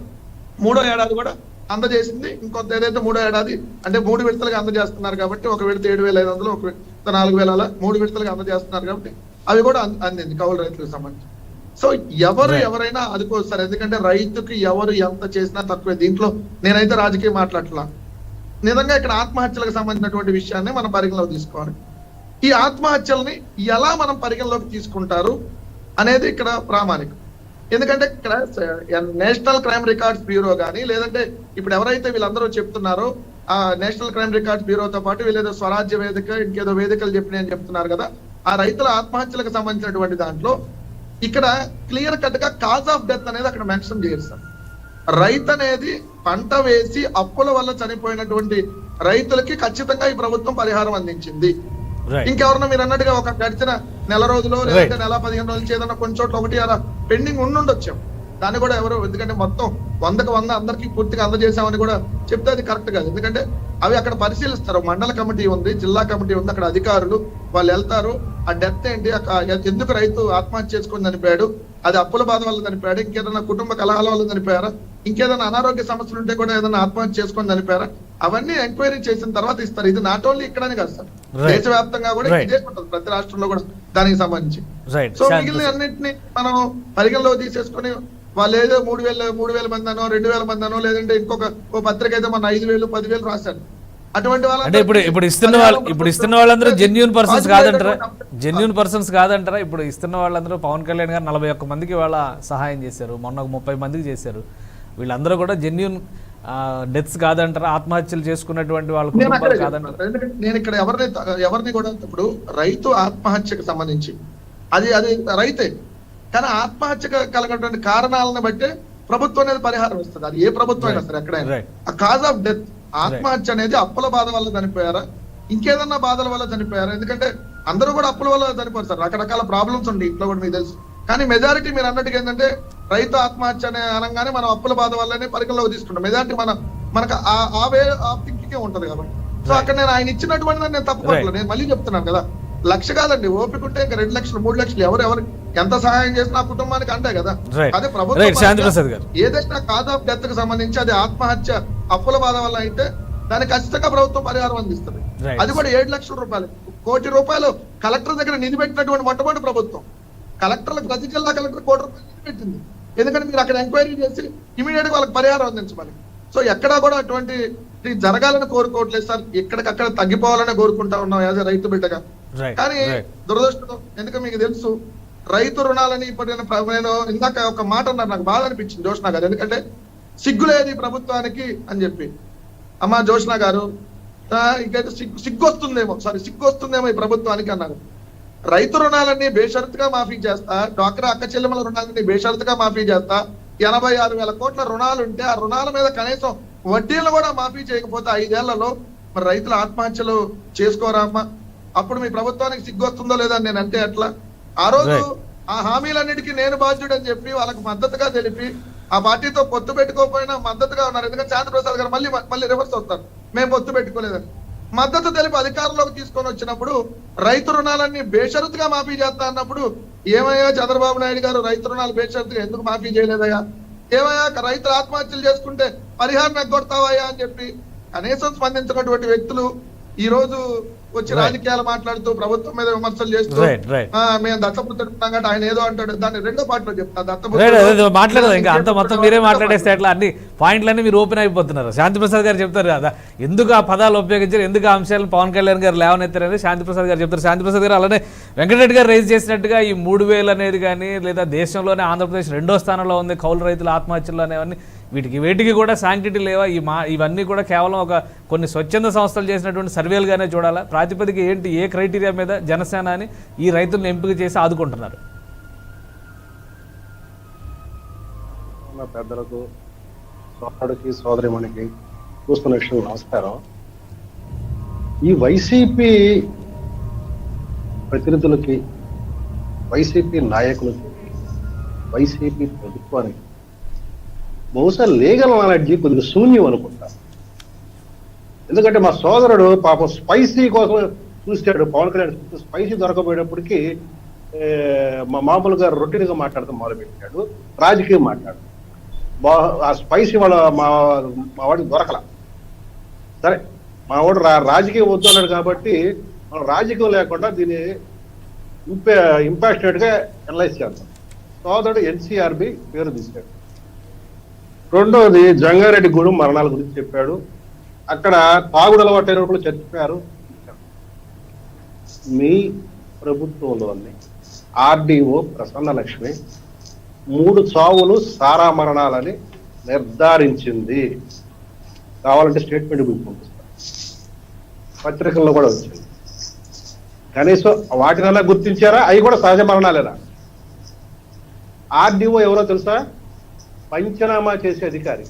3వ ఏడాది కూడా అందజేసింది. ఇంకొంత ఏదైతే 3వ ఏడాది అంటే 3 విడతలుగా అందజేస్తున్నారు కాబట్టి, ఒక విడత 7,500, ఒక విడత 4,000, అలా 3 విడతలుగా అందజేస్తున్నారు కాబట్టి అవి కూడా అందింది కౌలు రైతులకు సంబంధించి. సో ఎవరైనా అదుకోస్తారు. ఎందుకంటే రైతుకి ఎవరు ఎంత చేసినా తక్కువే. దీంట్లో నేనైతే రాజకీయం మాట్లాడట్లా. నిజంగా ఇక్కడ ఆత్మహత్యలకు సంబంధించినటువంటి విషయాన్ని మనం పరిగణలోకి తీసుకోవాలి. ఈ ఆత్మహత్యల్ని ఎలా మనం పరిగణలోకి తీసుకుంటారు అనేది ఇక్కడ ప్రామాణికం. ఎందుకంటే ఇక్కడ నేషనల్ క్రైమ్ రికార్డ్స్ బ్యూరో కానీ, లేదంటే ఇప్పుడు ఎవరైతే వీళ్ళందరూ చెప్తున్నారో ఆ నేషనల్ క్రైమ్ రికార్డ్స్ బ్యూరోతో పాటు వీళ్ళేదో స్వరాజ్య వేదిక, ఇంకేదో వేదికలు చెప్పినాయని చెప్తున్నారు కదా, ఆ రైతుల ఆత్మహత్యలకు సంబంధించినటువంటి దాంట్లో ఇక్కడ క్లియర్ కట్ గా కాజ్ ఆఫ్ డెత్ అనేది అక్కడ మెన్షన్ చేయరు సార్. రైతు అనేది పంట వేసి అప్పుల వల్ల చనిపోయినటువంటి రైతులకి ఖచ్చితంగా ఈ ప్రభుత్వం పరిహారం అందించింది. ఇంకెవరన్నా మీరు అన్నట్టుగా ఒక గడిచిన నెల రోజులు లేదంటే నెల 15 రోజులు ఏదన్నా కొన్ని చోట్ల ఒకటి అలా పెండింగ్ ఉండుండొచ్చు. దాన్ని కూడా ఎవరు, ఎందుకంటే మొత్తం 100కి 100 అందరికీ పూర్తిగా అందజేసామని కూడా చెప్తే అది కరెక్ట్ కాదు. ఎందుకంటే అవి అక్కడ పరిశీలిస్తారు. మండల కమిటీ ఉంది, జిల్లా కమిటీ ఉంది, అక్కడ అధికారులు వాళ్ళు వెళ్తారు. ఆ డెత్ ఏంటి, ఎందుకు రైతు ఆత్మహత్య చేసుకుని చనిపోయాడు, అది అప్పుల బాధ వల్ల చనిపోయాడు, ఇంకేదైనా కుటుంబ కలహాల వల్ల చనిపోయారా, ఇంకేదైనా అనారోగ్య సమస్యలు ఉంటే కూడా ఏదైనా ఆత్మహత్య చేసుకొని చనిపోయారా, అవన్నీ ఎంక్వైరీ చేసిన తర్వాత ఇస్తారు. ఇది నాట్ ఓన్లీ ఇక్కడనే కాదు సార్, దేశవ్యాప్తంగా కూడా ఇదే ఉంటుంది, ప్రతి రాష్ట్రంలో కూడా దానికి సంబంధించి. సో మిగిలిన అన్నింటినీ మనం పరిగణలో తీసేసుకుని వాళ్ళు ఏదో 3,000 మంది అనో 2,000 మంది అనో లేదంటే ఇంకొక పత్రిక అయితే మన 5,000 10,000 రాశారు. అటువంటి అంటే ఇప్పుడు ఇస్తున్న వాళ్ళందరూ జెన్యూన్ పర్సన్స్ కాదంటారా? జెన్యూన్ పర్సన్స్ కాదంటారా? ఇప్పుడు ఇస్తున్న వాళ్ళందరూ పవన్ కళ్యాణ్ గారు 41 మందికి వాళ్ళ సహాయం చేశారు, మొన్న 30 మందికి చేశారు. వీళ్ళందరూ కూడా జెన్యూన్ డెత్స్ కాదంటారా? ఆత్మహత్యలు చేసుకున్నటువంటి వాళ్ళ కుటుంబాలు కాదంటారా? నేను ఇక్కడ ఎవరిని కూడా, ఇప్పుడు రైతు ఆత్మహత్యకు సంబంధించి అది రైతే, కానీ ఆత్మహత్య కలగటువంటి కారణాలను బట్టి ప్రభుత్వం అనేది పరిహారం ఇస్తుంది. అది ఏ ప్రభుత్వం అయినా సరే ఎక్కడైనా. ఆ కాజ్ ఆఫ్ డెత్, ఆత్మహత్య అనేది అప్పుల బాధ వల్ల చనిపోయారా, ఇంకేదన్నా బాధల వల్ల చనిపోయారా? ఎందుకంటే అందరూ కూడా అప్పుల వల్ల చనిపోయారు సార్, రకరకాల ప్రాబ్లమ్స్ ఉండి ఇంట్లో కూడా మీకు తెలుసు. కానీ మెజారిటీ మీరు అన్నట్టుగా ఏంటంటే రైతు ఆత్మహత్య అనే అనగానే మనం అప్పుల బాధ వల్లనే పరిగణలోకి తీసుకుంటాం. మెజారిటీ మనకు ఆ వే ఆఫ్ థింకింగ్ ఉంటది కాబట్టి. సో అక్కడ నేను ఆయన ఇచ్చినటువంటి నేను తప్పుకోవట్లేదు. నేను మళ్ళీ చెప్తున్నాను కదా, 1,00,000 కాదండి, ఓపిక ఉంటే ఇంకా 2 లక్షలు 3 లక్షలు ఎవరు ఎంత సహాయం చేసినా కుటుంబానికి అంతే కదా. అదే ప్రభుత్వం ఏదైనా కాజ్ ఆఫ్ డెత్ కు సంబంధించి అది ఆత్మహత్య అప్పుల బాధ వల్ల అయితే దానికి ఖచ్చితంగా ప్రభుత్వం పరిహారం అందిస్తుంది. అది కూడా 7 లక్షల రూపాయలు, 1 కోటి రూపాయలు కలెక్టర్ దగ్గర నిధి పెట్టినటువంటి మొట్టమొదటి ప్రభుత్వం. కలెక్టర్లకు ప్రతి జిల్లా కలెక్టర్ 1 కోటి రూపాయలు నిధి పెట్టింది. ఎందుకంటే మీరు అక్కడ ఎంక్వైరీ చేసి ఇమీడియట్ గా వాళ్ళకి పరిహారం అందించమని. సో ఎక్కడా కూడా అటువంటి జరగాలని కోరుకోవట్లేదు సార్, ఎక్కడికక్కడ తగ్గిపోవాలని కోరుకుంటా ఉన్నాం యాజ్ రైతు బిడ్డగా. కానీ దురదృష్టం, ఎందుకంటే మీకు తెలుసు రైతు రుణాలని ఇప్పుడు నేను ఇందాక ఒక మాట అన్నారు, నాకు బాధ అనిపించింది జోష్నా గారు. ఎందుకంటే సిగ్గులేదు ప్రభుత్వానికి అని చెప్పి. అమ్మా జోష్నా గారు, ఇంకైతే సిగ్గు వస్తుందేమో ఈ ప్రభుత్వానికి అన్నారు. రైతు రుణాలన్నీ బేషరతుగా మాఫీ చేస్తా, డ్వాక్రా అక్క చెల్లెమ్మల రుణాలన్నీ బేషరతుగా మాఫీ చేస్తా, 86,000 కోట్ల రుణాలు ఉంటే ఆ రుణాల మీద కనీసం వడ్డీలను కూడా మాఫీ చేయకపోతే 5 ఏళ్లలో మరి రైతుల ఆత్మహత్యలు చేసుకోరా అమ్మా? అప్పుడు మీ ప్రభుత్వానికి సిగ్గు వస్తుందో లేదా నేను అంటే అట్లా. ఆ రోజు ఆ హామీలన్నిటికీ నేను బాధ్యుడు అని చెప్పి వాళ్ళకి మద్దతుగా తెలిపి ఆ పార్టీతో పొత్తు పెట్టుకోకపోయినా మద్దతుగా ఉన్నారు. ఎందుకంటే శాంతిప్రసాద్ గారు మళ్ళీ రివర్స్ అవుతారు, మేము పొత్తు పెట్టుకోలేదని. మద్దతు తెలిపి అధికారంలోకి తీసుకొని వచ్చినప్పుడు రైతు రుణాలన్నీ బేషరతుగా మాఫీ చేస్తా అన్నప్పుడు ఏమయ్యా చంద్రబాబు నాయుడు గారు రైతు రుణాలు బేషరతుగా ఎందుకు మాఫీ చేయలేదయ్యా? ఏమయ్యా రైతులు ఆత్మహత్యలు చేసుకుంటే పరిహారం ఎగ్గొడతావయ్యా అని చెప్పి కనీసం స్పందించినటువంటి వ్యక్తులు ఈ రోజు వచ్చి రాజకీయాలు మాట్లాడుతూ ప్రభుత్వం మీద విమర్శలు చేస్తూ మేము దత్తపుత్రుడు కాబట్టి ఆయన ఏదో అంటాడు, దాన్ని రెండో పార్టీలో చెప్తాను మాట్లాడదు. ఇంకా అంత మొత్తం మీరే మాట్లాడేస్తే అట్లా అన్ని పాయింట్లన్నీ మీరు ఓపెన్ అయిపోతున్నారు. శాంతిప్రసాద్ గారు చెప్తారు కదా ఎందుకు ఆ పదాలు ఉపయోగించారు, ఎందుకు ఆ అంశాలను పవన్ కళ్యాణ్ గారు లేవనెత్తారని శాంతిప్రసాద్ గారు చెప్తారు. శాంతిప్రసాద్ గారు అలానే వెంకటరెడ్డి గారు రైజ్ చేసినట్టుగా ఈ 3,000 అనేది కానీ లేదా దేశంలోనే ఆంధ్రప్రదేశ్ 2వ స్థానంలో ఉంది కౌలు రైతుల ఆత్మహత్యలు అనేవన్నీ, వేటికి కూడా శాంక్టిటీ లేవా? ఇవన్నీ కూడా కేవలం కొన్ని స్వచ్ఛంద సంస్థలు చేసినటువంటి సర్వేలుగానే చూడాలా? ప్రాతిపదిక ఏంటి, ఏ క్రైటీరియా మీద జనసేన అని ఈ రైతులను ఎంపిక చేసి ఆదుకుంటున్నారు? పెద్దలకు, సోదరుడికి, సోదరిమణికి చూస్తున్న విషయం నమస్కారం. ఈ వైసీపీ ప్రతినిధులకి, వైసీపీ నాయకులకి, వైసీపీ ప్రభుత్వానికి బహుశా లీగల్ నాలెడ్జి కొద్దిగా శూన్యం అనుకుంటా. ఎందుకంటే మా సోదరుడు పాపం స్పైసీ కోసం చూశాడు, పవన్ కళ్యాణ్ స్పైసీ దొరకపోయేటప్పటికి మామూలుగా రొటీన్గా మాట్లాడతాం మొదలుపెట్టాడు, రాజకీయం మాట్లాడు. ఆ స్పైసీ మా వాడికి దొరకల. సరే మా వాడు రాజకీయం వద్దు అన్నాడు కాబట్టి మనం రాజకీయం లేకుండా దీన్ని ఇంపాక్టెడ్ గా అనలైజ్ చేద్దాం. సోదరుడు ఎన్సీఆర్బి పేరు తీశాడు. రెండోది జంగారెడ్డి గూడెం మరణాల గురించి చెప్పాడు. అక్కడ తాగుడు అలవాటైన వాళ్ళు చచ్చిపోయారు. మీ ప్రభుత్వంలోని ఆర్డీఓ ప్రసన్నలక్ష్మి 3 చావులు సారా మరణాలని నిర్ధారించింది. కావాలంటే స్టేట్మెంట్ పంపిస్తాను, పత్రికల్లో కూడా వచ్చింది. కనీసం వాటినల్లా గుర్తించారా? అవి కూడా సహజ మరణాలేనా? ఆర్డీఓ ఎవరో తెలుసా? పంచనామా చేసే అధికారి.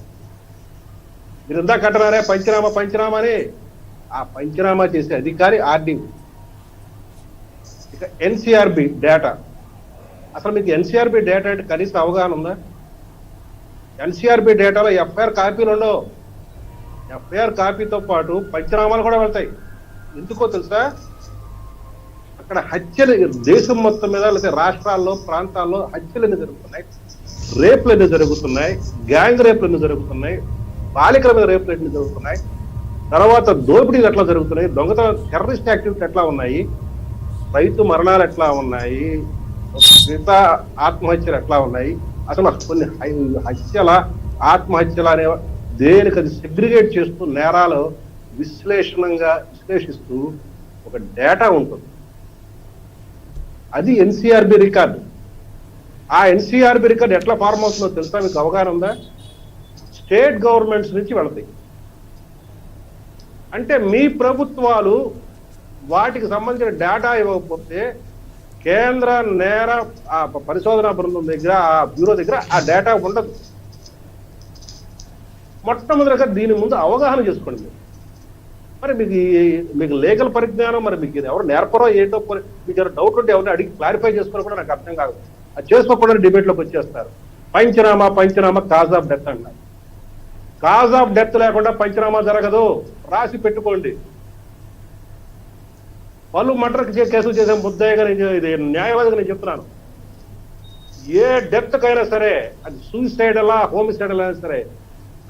మీరు ఇందాక అంటున్నారే పంచనామా అని. ఆ పంచనామా చేసే అధికారి ఆర్డీఓ. ఇక ఎన్సీఆర్బి డేటా, అసలు మీకు ఎన్సీఆర్బి డేటా అంటే కనీస అవగాహన ఉందా? ఎన్సీఆర్బి డేటాలో ఎఫ్ఐఆర్ కాపీలు ఉండవు. ఎఫ్ఐఆర్ కాపీతో పాటు పంచనామాలు కూడా వెళ్తాయి. ఎందుకో తెలుసా? అక్కడ హత్యలు దేశం మొత్తం మీద లేకపోతే రాష్ట్రాల్లో ప్రాంతాల్లో హత్యలు ఎన్ని జరుగుతున్నాయి, రేపులు ఎన్ని జరుగుతున్నాయి, గ్యాంగ్ రేపులు ఎన్ని జరుగుతున్నాయి, బాలికల మీద రేపులు ఎన్ని జరుగుతున్నాయి, తర్వాత దోపిడీలు ఎట్లా జరుగుతున్నాయి, దొంగతనం టెర్రరిస్ట్ యాక్టివిటీ ఎట్లా ఉన్నాయి, రైతు మరణాలు ఎట్లా ఉన్నాయి, మిగతా ఆత్మహత్యలు ఎట్లా ఉన్నాయి, అసలు కొన్ని హత్యల ఆత్మహత్యల అనే దేనికి అది సెగ్రిగేట్ చేస్తూ నేరాలు విశ్లేషిస్తూ ఒక డేటా ఉంటుంది. అది ఎన్సీఆర్బి రికార్డు. ఆ ఎన్సీఆర్బి రికార్డు ఎట్లా ఫార్మ్ అవుతుందో తెలుసా? మీకు అవగాహన ఉందా? స్టేట్ గవర్నమెంట్స్ నుంచి వెళతాయి. అంటే మీ ప్రభుత్వాలు వాటికి సంబంధించిన డేటా ఇవ్వకపోతే కేంద్ర నేర పరిశోధనా బృందం దగ్గర, ఆ బ్యూరో దగ్గర ఆ డేటా ఉండదు. మొట్టమొదటిగా దీని ముందు అవగాహన చేసుకోండి. మరి మీకు లీగల్ పరిజ్ఞానం, మరి మీకు ఎవరు నేర్పరో ఏంటో మీకు ఎవరు డౌట్ ఉంటే ఎవరిని అడిగి క్లారిఫై చేసుకోవడం కూడా నాకు అర్థం కాదు. అది చేసుకోకుండా డిబేట్లోకి వచ్చేస్తారు. పంచనామా కాజ్ ఆఫ్ డెత్ అంటారు. కాజ్ ఆఫ్ డెత్ లేకుండా పంచనామా జరగదు, రాసి పెట్టుకోండి. పలు మర్డర్ కేసులు చేసే ముద్దయ్యగా ఇది న్యాయవాదిగా నేను చెప్తున్నాను. ఏ డెత్ కైనా సరే, అది సూసైడ్ అలా హోమిసైడ్ అయినా సరే,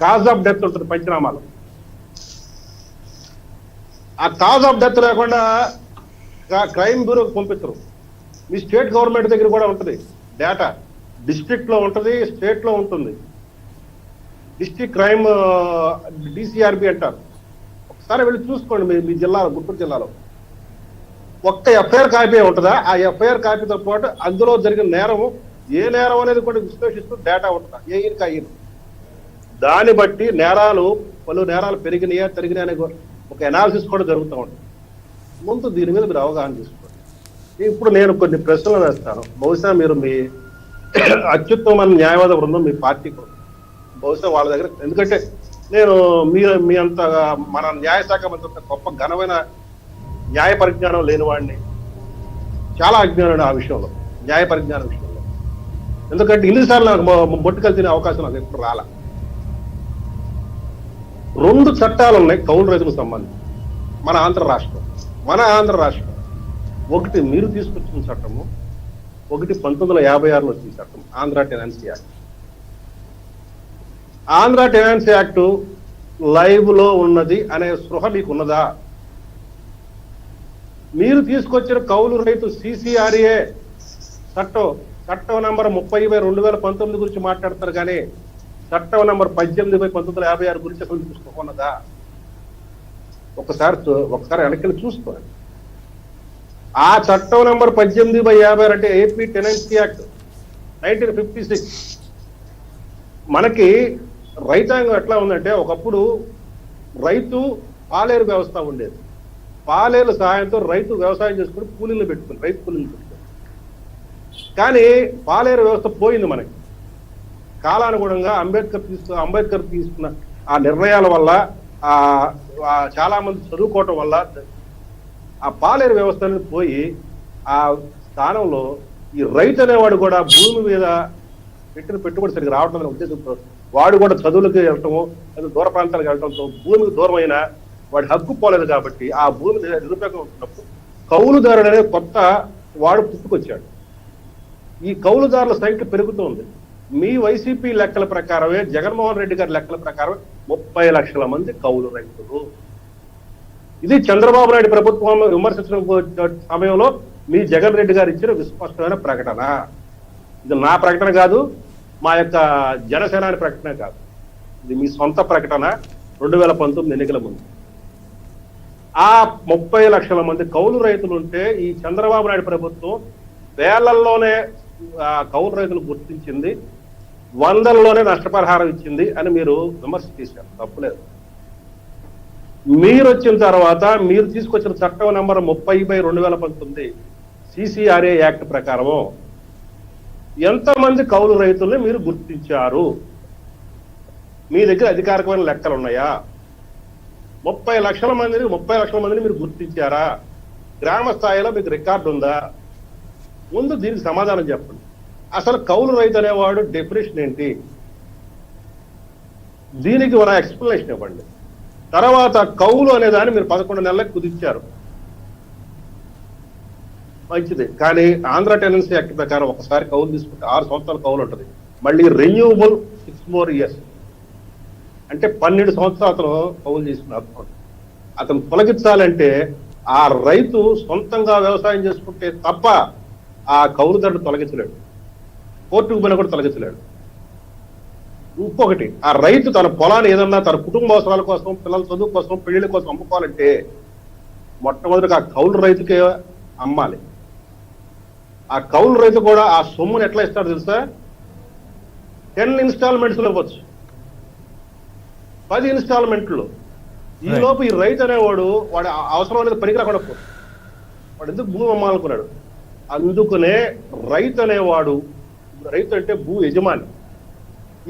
కాజ్ ఆఫ్ డెత్ ఉంటుంది పంచనామాలో. ఆ కాజ్ ఆఫ్ డెత్ లేకుండా క్రైమ్ బ్యూరోకి పంపించరు. మీ స్టేట్ గవర్నమెంట్ దగ్గర కూడా ఉంటుంది డేటా. డిస్ట్రిక్ట్ లో ఉంటుంది, స్టేట్ లో ఉంటుంది. డిస్ట్రిక్ట్ క్రైమ్ డిసిఆర్బి అంటారు. ఒకసారి వెళ్ళి చూసుకోండి. మీ జిల్లాలో, గుంటూరు జిల్లాలో ఒక్క ఎఫ్ఐఆర్ కాపీ ఉంటుందా? ఆ ఎఫ్ఐఆర్ కాపీతో పాటు అందులో జరిగిన నేరము, ఏ నేరం అనేది కూడా విశ్లేషిస్తూ డేటా ఉంటుందా? ఏ ఇయర్కి ఆ ఇయర్. దాన్ని బట్టి పలు నేరాలు పెరిగినాయా తరిగినాయా అనే ఒక అనాలిసిస్ కూడా జరుగుతూ ఉంటుంది. ముందు దీని మీద మీరు అవగాహన తీసుకోండి. ఇప్పుడు నేను కొన్ని ప్రశ్నలు వేస్తాను. బహుశా మీరు మీ అత్యుత్తమైన న్యాయవాద బృందం మీ పార్టీ బహుశా వాళ్ళ దగ్గర, ఎందుకంటే నేను మీ అంత మన న్యాయశాఖ మంత్రి గొప్ప ఘనమైన న్యాయ పరిజ్ఞానం లేని వాడిని, చాలా అజ్ఞానం ఆ విషయంలో, న్యాయ పరిజ్ఞానం విషయంలో. ఎందుకంటే ఇన్నిసార్లు నాకు మొట్టుకలు తినే అవకాశం నాకు ఎప్పుడు రాలా. 2 చట్టాలు ఉన్నాయి కౌలు రైతులకు సంబంధించి మన ఆంధ్ర రాష్ట్రం. ఒకటి మీరు తీసుకొచ్చిన చట్టము, ఒకటి 1956లో వచ్చిన చట్టం, Andhra tenancy act. Andhra tenancy act live లో ఉన్నది అనే స్పృహ మీకు ఉన్నదా? మీరు తీసుకొచ్చిన కౌలు రైతు సిసిఆర్ఏ చట్టం నంబర్ 30/2019 గురించి మాట్లాడతారు, కానీ చట్టం నంబర్ 18/1956 గురించి అసలు చూసుకోకున్నదా? ఒకసారి వెనక్కి చూసుకోండి. ఆ చట్టం నంబర్ 18/56 అంటే ఏపీ టెనెన్సీ యాక్ట్ 1956. మనకి రైతాంగం ఎట్లా ఉందంటే, ఒకప్పుడు రైతు పాలేరు వ్యవస్థ ఉండేది. పాలేరు సహాయంతో రైతు వ్యవసాయం చేసుకుని రైతు కూలీలు పెట్టుకుని. కానీ పాలేరు వ్యవస్థ పోయింది మనకి. కాలానుగుణంగా అంబేద్కర్ తీసుకున్న ఆ నిర్ణయాల వల్ల, చాలా మంది చదువుకోవటం వల్ల ఆ పాలేరు వ్యవస్థ అనేది పోయి, ఆ స్థానంలో ఈ రైతు అనేవాడు కూడా భూమి మీద పెట్టిన పెట్టుబడి సరిగ్గా రావడం అనే ఉద్దేశంతో వాడు కూడా చదువులకు వెళ్ళటము, లేదా దూర ప్రాంతాలకు వెళ్ళటంతో భూమికి దూరమైన వాడి హక్కు పోలేదు. కాబట్టి ఆ భూమి నిరుపయోగం ఉంటున్నప్పుడు కౌలుదారుడు అనేది కొత్త వాడు పుట్టుకొచ్చాడు. ఈ కౌలుదారుల సంఖ్య పెరుగుతుంది. మీ వైసీపీ లెక్కల ప్రకారమే, జగన్మోహన్ రెడ్డి గారి లెక్కల ప్రకారం 30 లక్షల మంది కౌలు రైతులు. ఇది చంద్రబాబు నాయుడు ప్రభుత్వం విమర్శించిన సమయంలో మీ జగన్ రెడ్డి గారు ఇచ్చిన విస్పష్టమైన ప్రకటన. ఇది నా ప్రకటన కాదు, మా యొక్క జనసేనాని ప్రకటన కాదు. ఇది మీ సొంత ప్రకటన 2019 ఎన్నికల ముందు. ఆ 30 లక్షల మంది కౌలు రైతులు ఉంటే ఈ చంద్రబాబు నాయుడు ప్రభుత్వం వేలల్లోనే కౌలు రైతులు గుర్తించింది, 100ల్లోనే నష్టపరిహారం ఇచ్చింది అని మీరు విమర్శ చేశారు. తప్పులేదు. మీరు వచ్చిన తర్వాత మీరు తీసుకొచ్చిన చట్టం నంబర్ 30/2019 సిసిఆర్ఏ యాక్ట్ ప్రకారము ఎంతమంది కౌలు రైతుల్ని మీరు గుర్తించారు? మీ దగ్గర అధికారికమైన లెక్కలు ఉన్నాయా? 30 లక్షల మందిని మీరు గుర్తించారా? గ్రామ స్థాయిలో మీకు రికార్డు ఉందా? ముందు దీనికి సమాధానం చెప్పండి. అసలు కౌలు రైతు అనేవాడు డెఫినేషన్ ఏంటి? దీనికి మన ఎక్స్ప్లెనేషన్ ఇవ్వండి. తర్వాత కౌలు అనే దాన్ని మీరు 11 నెలలకు కుదించారు, మంచిది. కానీ ఆంధ్ర టెనెన్సీ యాక్ట్ ప్రకారం ఒకసారి కౌలు తీసుకుంటే 6 సంవత్సరాల కౌలు ఉంటుంది. మళ్ళీ రెన్యూవబుల్ 6 more years, అంటే 12 సంవత్సరాలు అతను కౌలు తీసుకున్నారు. అతను తొలగించాలంటే ఆ రైతు సొంతంగా వ్యవసాయం చేసుకుంటే తప్ప ఆ కౌలుదారుడు తొలగించలేడు, కోర్టుకు పోయినా కూడా తొలగించలేడు. ఇంకొకటి, ఆ రైతు తన పొలాన్ని ఏదన్నా తన కుటుంబ అవసరాల కోసం, పిల్లల చదువు కోసం, పెళ్లిళ్ళ కోసం అమ్ముకోవాలంటే మొట్టమొదటిగా ఆ కౌలు రైతుకే అమ్మాలి. ఆ కౌలు రైతు కూడా ఆ సొమ్మును ఎట్లా ఇస్తాడు తెలుసా? 10 ఇన్స్టాల్మెంట్స్ లో ఇవ్వచ్చు, 10 ఇన్స్టాల్మెంట్లు. ఈ లోపు ఈ రైతు అనేవాడు వాడు అవసరం అనేది పనికి రాకుండా వాడు ఎందుకు భూమి అమ్మాలనుకున్నాడు. అందుకనే రైతు అనేవాడు, రైతు అంటే భూ యజమాని,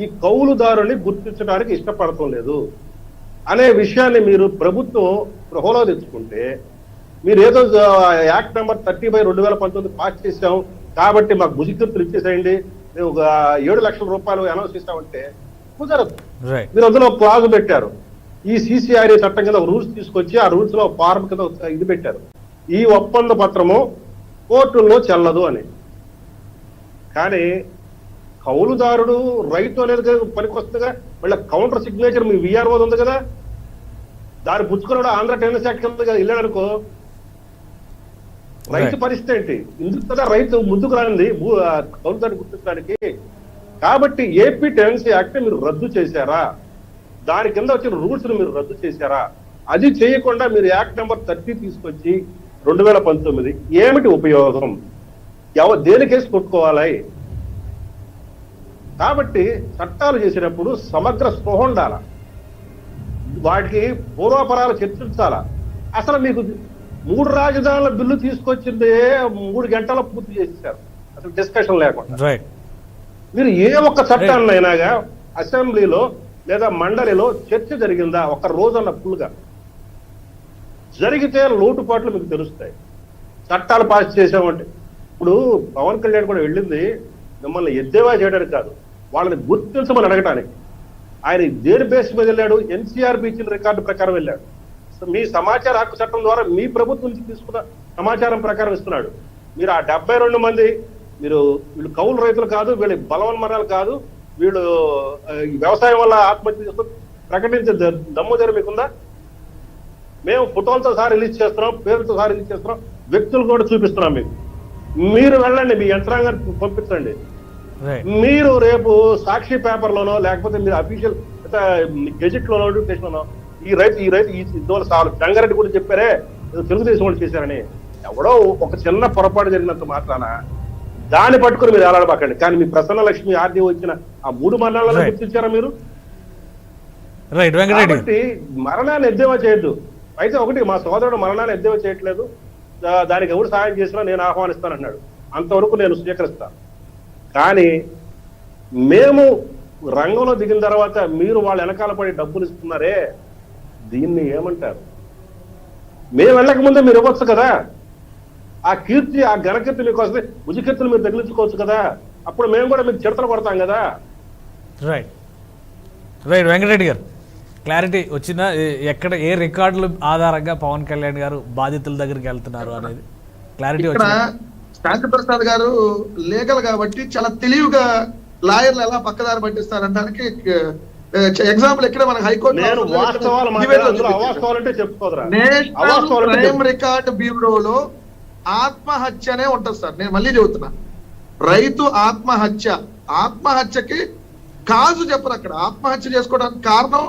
ఈ కౌలుదారుని గుర్తించడానికి ఇష్టపడటం లేదు అనే విషయాన్ని మీరు ప్రభుత్వం స్పృహలో తెచ్చుకుంటే, మీరు ఏదో యాక్ట్ నెంబర్ 30/2019 పాస్ చేశాం కాబట్టి మాకు భుజికృతులు ఇచ్చేసేయండి, మేము 7 లక్షల రూపాయలు అనౌన్స్ చేస్తామంటే కుదరదు. మీరు అందులో క్లాజ్ పెట్టారు. ఈ CCRA చట్టం కింద రూల్స్ తీసుకొచ్చి ఆ రూల్స్ లో ఫార్మ్ కింద ఇది పెట్టారు, ఈ ఒప్పంద పత్రము కోర్టుల్లో చెల్లదు అని. కానీ కౌలుదారుడు రైతు అనేది పనికొస్తుందిగా, మళ్ళీ కౌంటర్ సిగ్నేచర్ మీ VRO ఉంది కదా, దాన్ని పుచ్చుకున్నాడు ఆంధ్ర టెనెన్సీ యాక్ట్ కింద వెళ్ళాడనుకో, రైతు పరిస్థితి ఏంటి? ఇందుకు కదా రైతు ముందుకు రానిది కౌలుదారుని గుర్తించడానికి. కాబట్టి ఏపీ టెనెన్సీ యాక్ట్ మీరు రద్దు చేశారా? దాని కింద వచ్చిన రూల్స్ మీరు రద్దు చేశారా? అది చేయకుండా మీరు యాక్ట్ నెంబర్ 30 తీసుకొచ్చి 2019 ఏమిటి ఉపయోగం? దేనికేసి కొట్టుకోవాలి? కాబట్టి చట్టాలు చేసినప్పుడు సమగ్ర స్పృహ ఉండాల, వాటికి పూర్వాపరాలు చర్చించాలా. అసలు మీకు 3 రాజధానుల బిల్లు తీసుకొచ్చిందే 3 గంటల పూర్తి చేసేసారు, అసలు డిస్కషన్ లేకుండా. మీరు ఏ ఒక్క చట్టాన్నైనాగా అసెంబ్లీలో లేదా మండలిలో చర్చ జరిగిందా? ఒక రోజన్న ఫుల్గా జరిగితే లోటుపాట్లు మీకు తెలుస్తాయి. చట్టాలు పాస్ చేసామంటే, ఇప్పుడు పవన్ కళ్యాణ్ కూడా వెళ్ళింది మిమ్మల్ని ఎద్దేవా చేయడానికి కాదు, వాళ్ళని గుర్తించమని అడగటానికి. ఆయన దేని బేస్ మీద వెళ్ళాడు? NCRB ఇచ్చిన రికార్డు ప్రకారం వెళ్ళాడు. మీ సమాచార హక్కు చట్టం ద్వారా మీ ప్రభుత్వం నుంచి తీసుకున్న సమాచారం ప్రకారం ఇస్తున్నాడు. మీరు ఆ 72 మంది వీళ్ళు కౌలు రైతులు కాదు, వీళ్ళు బలవన్మరాలు కాదు, వీళ్ళు వ్యవసాయం వల్ల ఆత్మహత్య చేసుకుని ప్రకటించే దమ్ము దగ్గర మీకుందా? మేము ఫోటోలతో సహా రిలీజ్ చేస్తున్నాం, పేరుతో సహా రిలీజ్ చేస్తున్నాం, వ్యక్తులు కూడా చూపిస్తున్నాం మీకు. మీరు వెళ్ళండి, మీ యంత్రాంగాన్ని పంపించండి. మీరు రేపు సాక్షి పేపర్లోనో లేకపోతే మీరు అఫీషియల్ గెజెట్ లో నోటిఫికేషన్ ఈ రైతు ఇదివల్ల చాలు జంగారెడ్డి కూడా చెప్పారే తెలుగుదేశం వాళ్ళు చేశారని, ఎవడో ఒక చిన్న పొరపాటు జరిగినంత మాత్రాన దాన్ని పట్టుకుని మీరు ఏలాడబాకండి. కానీ మీ ప్రసన్న లక్ష్మి ఆర్డీ వచ్చిన ఆ 3 మరణాలను గుర్తించారా మీరు? కాబట్టి మరణాన్ని ఎద్దేవా చేయొద్దు. అయితే ఒకటి, మా సోదరుడు మరణాన్ని ఎద్దేవా చేయట్లేదు, దానికి ఎవరు సహాయం చేసినా నేను ఆహ్వానిస్తానన్నాడు, అంతవరకు నేను స్వీకరిస్తాను. కానీ మేము రంగంలో దిగిన తర్వాత మీరు వాళ్ళ వెనకాల పడి డబ్బులు ఇస్తున్నారే, దీన్ని ఏమంటారు? మేము వెళ్ళక ముందే మీరు ఇవ్వచ్చు కదా. ఆ కీర్తి, ఆ ఘనకీర్తి మీకు వస్తే భుజకీర్తిని మీరు తగిలించుకోవచ్చు కదా. అప్పుడు మేము కూడా మీకు చిడతలు కొడతాం కదా. రైట్ వెంకటరెడ్డి గారు, క్లారిటీ వచ్చిన ఎక్కడ ఏ రికార్డుల ఆధారంగా పవన్ కళ్యాణ్ గారు బాధితుల దగ్గరికి వెళ్తున్నారు అనేది క్లారిటీ వచ్చింది. శాంతి ప్రసాద్ గారు లీగల్ కాబట్టి చాలా తెలివిగా లాయర్లు ఎలా పక్కదారి పట్టిస్తారనడానికి ఎగ్జాంపుల్ ఇక్కడ మన హైకోర్టు క్రైమ్ రికార్డ్ బ్యూరోలో ఆత్మహత్యనే ఉంటుంది సార్. నేను మళ్ళీ చెబుతున్నా, రైతు ఆత్మహత్యకి కాజు చెప్పరు. అక్కడ ఆత్మహత్య చేసుకోవడానికి కారణం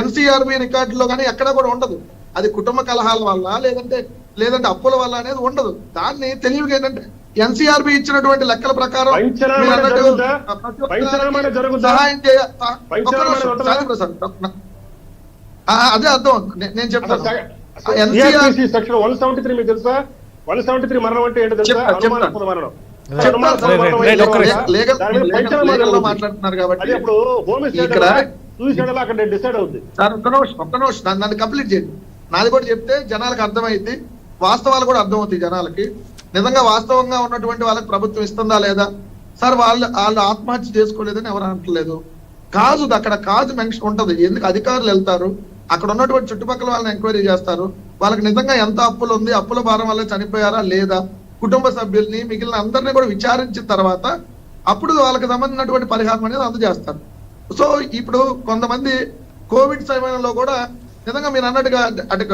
NCRB రికార్డులో కానీ ఎక్కడ కూడా ఉండదు. అది కుటుంబ కలహాల వల్ల లేదంటే అప్పుల వల్ల అనేది ఉండదు. దాన్ని తెలివిగా ఏంటంటే NCRB ఇచ్చినటువంటి లెక్కల ప్రకారం సహాయం అదే అర్థం. నేను చెప్తాను. సెక్షన్ 173 మీకు తెలుసా? 173 మరణం అంటే ఏంటో తెలుసా? మరణం మాట్లాడుతున్నారు కాబట్టి ఇక్కడ చూసాడలా అక్కడ డిసైడ్ అవుతుంది. సార్ ఒక్క నిమిషం నన్ను కంప్లీట్ చేయండి. నాది కూడా చెప్తే జనాలకు అర్థమైంది, వాస్తవాలు కూడా అర్థమవుతాయి జనాలకి. నిజంగా వాస్తవంగా ఉన్నటువంటి వాళ్ళకి ప్రభుత్వం ఇస్తుందా లేదా? సార్ వాళ్ళు ఆత్మహత్య చేసుకోలేదని ఎవరు అంటలేదు. అక్కడ కాజు మెన్షన్ ఉంటది. ఎందుకు అధికారులు వెళ్తారు, అక్కడ ఉన్నటువంటి చుట్టుపక్కల వాళ్ళని ఎంక్వైరీ చేస్తారు, వాళ్ళకి నిజంగా ఎంత అప్పులు ఉంది, అప్పుల భారం వల్ల చనిపోయారా లేదా, కుటుంబ సభ్యుల్ని మిగిలిన అందరినీ కూడా విచారించిన తర్వాత అప్పుడు వాళ్ళకి సంబంధించినటువంటి పరిహారం అనేది అందజేస్తారు. సో ఇప్పుడు కొంతమంది కోవిడ్ సమయంలో కూడా నిజంగా మీరు అన్నట్టుగా అటు